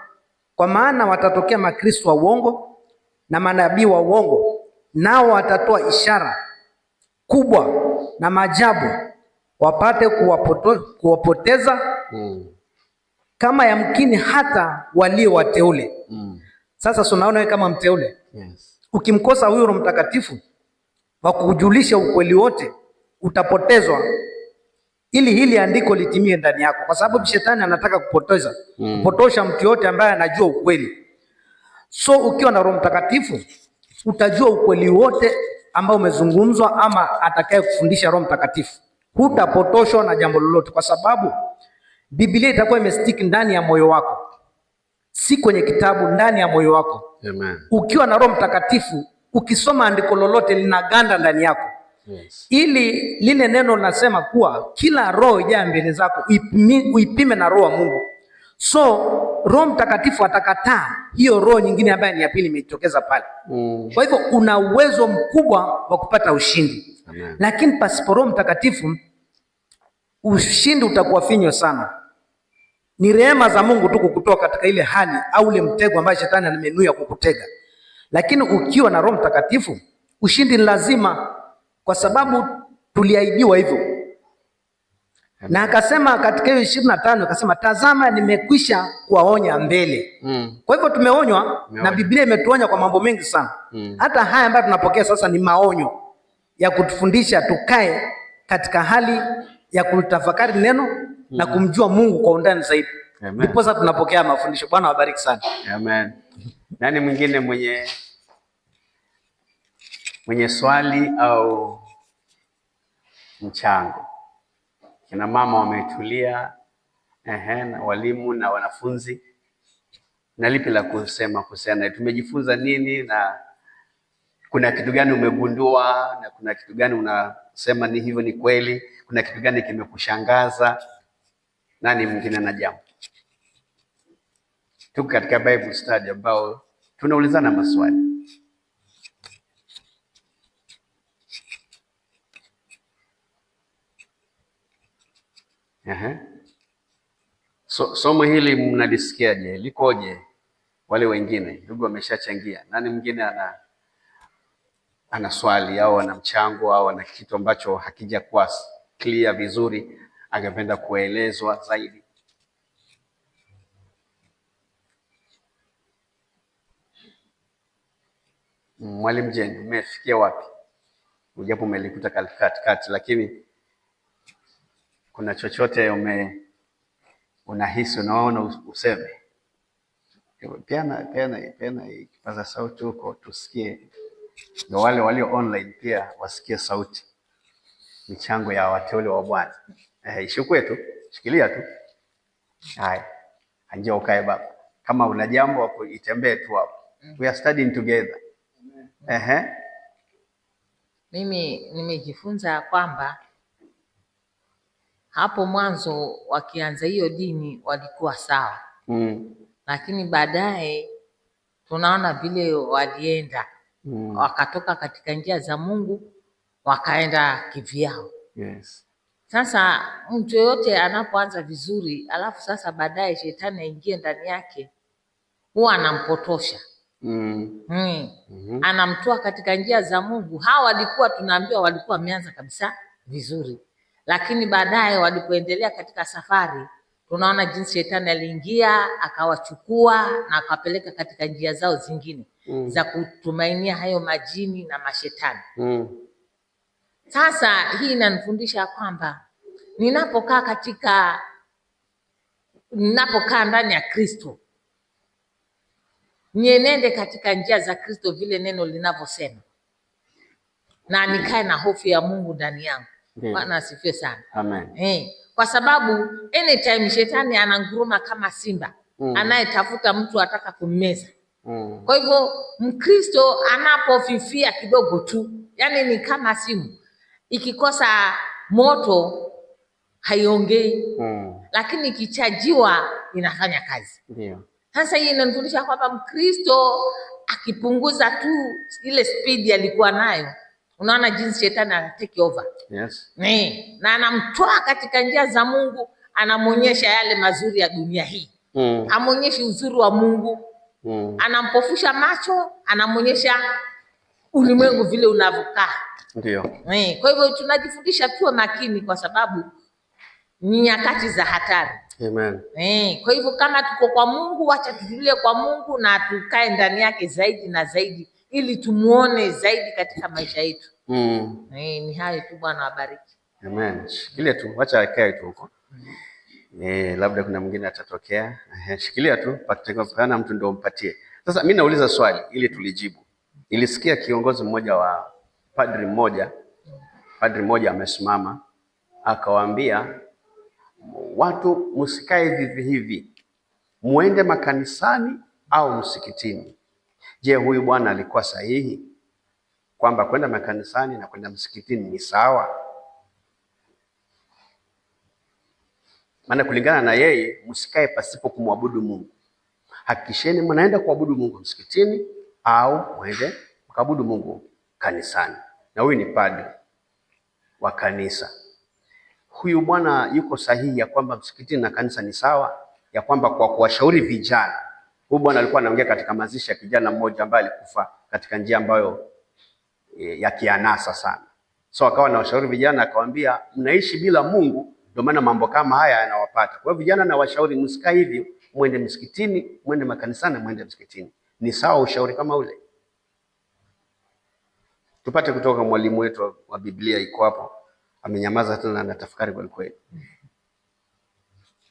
kwa maana watatokea makristo wa uongo na manabii wa uongo, nao watatoa ishara kubwa na maajabu, wapate kuwapoteza kama yamkini hata walio wateule. Sasa unaona wewe kama mteule, yes, ukimkosa huyo Roho Mtakatifu wa kujulisha ukweli wote, utapotezwa ili hili andiko litimie ndani yako, kwa sababu shetani anataka kupotosha mtu yote ambaye anajua ukweli. So ukiwa na Roho Mtakatifu utajua ukweli wote ambao umezungumzwa ama atakaye kufundisha Roho Mtakatifu. Hutapotoshwa na jambo lolote, kwa sababu Biblia itakuwa imestick ndani ya moyo wako, si kwenye kitabu, ndani ya moyo wako. Amen. Ukiwa na Roho Mtakatifu, ukisoma andiko lolote linaganda ndani yako. Yes. Ili lile neno linasema kuwa kila roho ijaa mbele zako uipime na Roho wa Mungu. So Roho Mtakatifu atakataa hiyo roho nyingine ambayo ni ya pili imetokeza pale. Kwa hivyo una uwezo mkubwa wa kupata ushindi. Amen. Lakini pasipo Roho Mtakatifu ushindi utakuwa finyo sana. Ni rehema za Mungu tu kukutoa katika ile hali au ule mtego ambao shetani amenuia kukutega. Lakini ukiwa na Roho Mtakatifu ushindi ni lazima, kwa sababu tuliahidiwa hivyo. Na akasema katika hiyo 25 akasema, tazama nimekwisha kuwaonya mbele. Kwa hivyo tumeonywa na Biblia imetuonya kwa mambo mengi sana. Hata haya ambayo tunapokea sasa ni maonyo ya kutufundisha tukae katika hali ya kutafakari neno na kumjua Mungu kwa undani zaidi. Ndipo sasa tunapokea mafundisho. Bwana wabariki sana. Amen. Nani mwingine mwenye swali au mchango? Kina mama wametulia, na walimu na wanafunzi, na lipi la kusema kuhusiana? Tumejifunza nini, na kuna kitu gani umegundua, na kuna kitu gani unasema ni hivyo ni kweli? Kuna kitu gani kimekushangaza? Nani mwingine na jambo? Tuko katika Bible study ambao tunaulizana maswali. Somo hili mnalisikiaje? Likoje? Wale wengine ndugu wameshachangia. Nani mwingine ana swali au ana mchango au ana kitu ambacho hakija kuwa clear vizuri, angependa kuelezwa zaidi? Mwalimu Jane, umefikia wapi? Ujapo umelikuta katikati, lakini kuna chochote unahisi unaona useme? Peana kipaza sauti huko tusikie, ndio wale walio online pia wasikie sauti, michango ya wateule wa Bwana. Ishukue tu, shikilia tu. Haya, njoo ukae baba. Kama una jambo hapo itembee tu hapo. We are studying together. Mimi nimejifunza kwamba hapo mwanzo wakianza hiyo dini walikuwa sawa, lakini baadaye tunaona vile walienda wakatoka katika njia za Mungu wakaenda kivyao. Yes. Sasa mtu yoyote anapoanza vizuri alafu sasa baadaye shetani aingie ndani yake, huwa anampotosha. Anamtoa katika njia za Mungu. Hawa walikuwa tunaambiwa walikuwa wameanza kabisa vizuri, lakini baadaye walipoendelea katika safari tunaona jinsi shetani aliingia akawachukua na akapeleka katika njia zao zingine za kutumainia hayo majini na mashetani. Sasa hii inanifundisha kwamba ninapokaa ndani ya Kristo, nienende katika njia za Kristo vile neno linavyosema, na nikae na hofu ya Mungu ndani yangu. Bwana asifiwe sana. Amen. Kwa sababu anytime shetani ananguruma kama simba anayetafuta mtu ataka kummeza. Kwa hivyo Mkristo anapofifia kidogo tu, yani ni kama simu ikikosa moto haiongei, lakini ikichajiwa inafanya kazi. Ndio. Sasa hii inanifundisha kwamba Mkristo akipunguza tu ile speed alikuwa nayo, unaona jinsi shetani ana take over. Yes. Na anamtoa katika njia za Mungu, anamuonyesha yale mazuri ya dunia hii. Amuonyeshe uzuri wa Mungu. Anampofusha macho, anamuonyesha ulimwengu vile unavyokaa. Ndio. Kwa hivyo tunajifundisha tuwe makini kwa sababu ni nyakati za hatari. Amen. Kwa hivyo kama tuko kwa Mungu, acha tutulie kwa Mungu na tukae ndani yake zaidi na zaidi ili tumuone zaidi katika maisha yetu. Ni hayo tu, Bwana awabariki. Amen. Shikilia tu, acha akae tu huko. Labda kuna mwingine atatokea. Shikilia tu, patikana mtu ndio umpatie. Sasa mimi nauliza swali ili tulijibu. Nilisikia kiongozi mmoja wa padri mmoja amesimama akawaambia watu msikae vivi hivi, muende makanisani au msikitini. Je, huyu bwana alikuwa sahihi kwamba kwenda makanisani na kwenda msikitini ni sawa? Maana kulingana na yeye, msikae pasipo kumwabudu Mungu. Hakikisheni mnaenda kuabudu Mungu msikitini au mwende mkaabudu Mungu kanisani. Na huyu ni padri wa kanisa. Huyu bwana yuko sahihi ya kwamba msikitini na kanisa ni sawa, ya kwamba kwa kuwashauri vijana. Huyu bwana alikuwa anaongea katika mazishi ya kijana mmoja ambaye alikufa katika njia ambayo ya kianasa sana. So akawa anawashauri vijana, akawaambia mnaishi bila Mungu, ndio maana mambo kama haya yanawapata. Kwa hiyo vijana na washauri msikae hivyo, mwende msikitini, mwende makanisani, mwende msikitini. Ni sawa ushauri kama ule? Tupate kutoka mwalimu wetu wa Biblia, iko hapo. Amenyamaza tena na tafakari kwa kweli.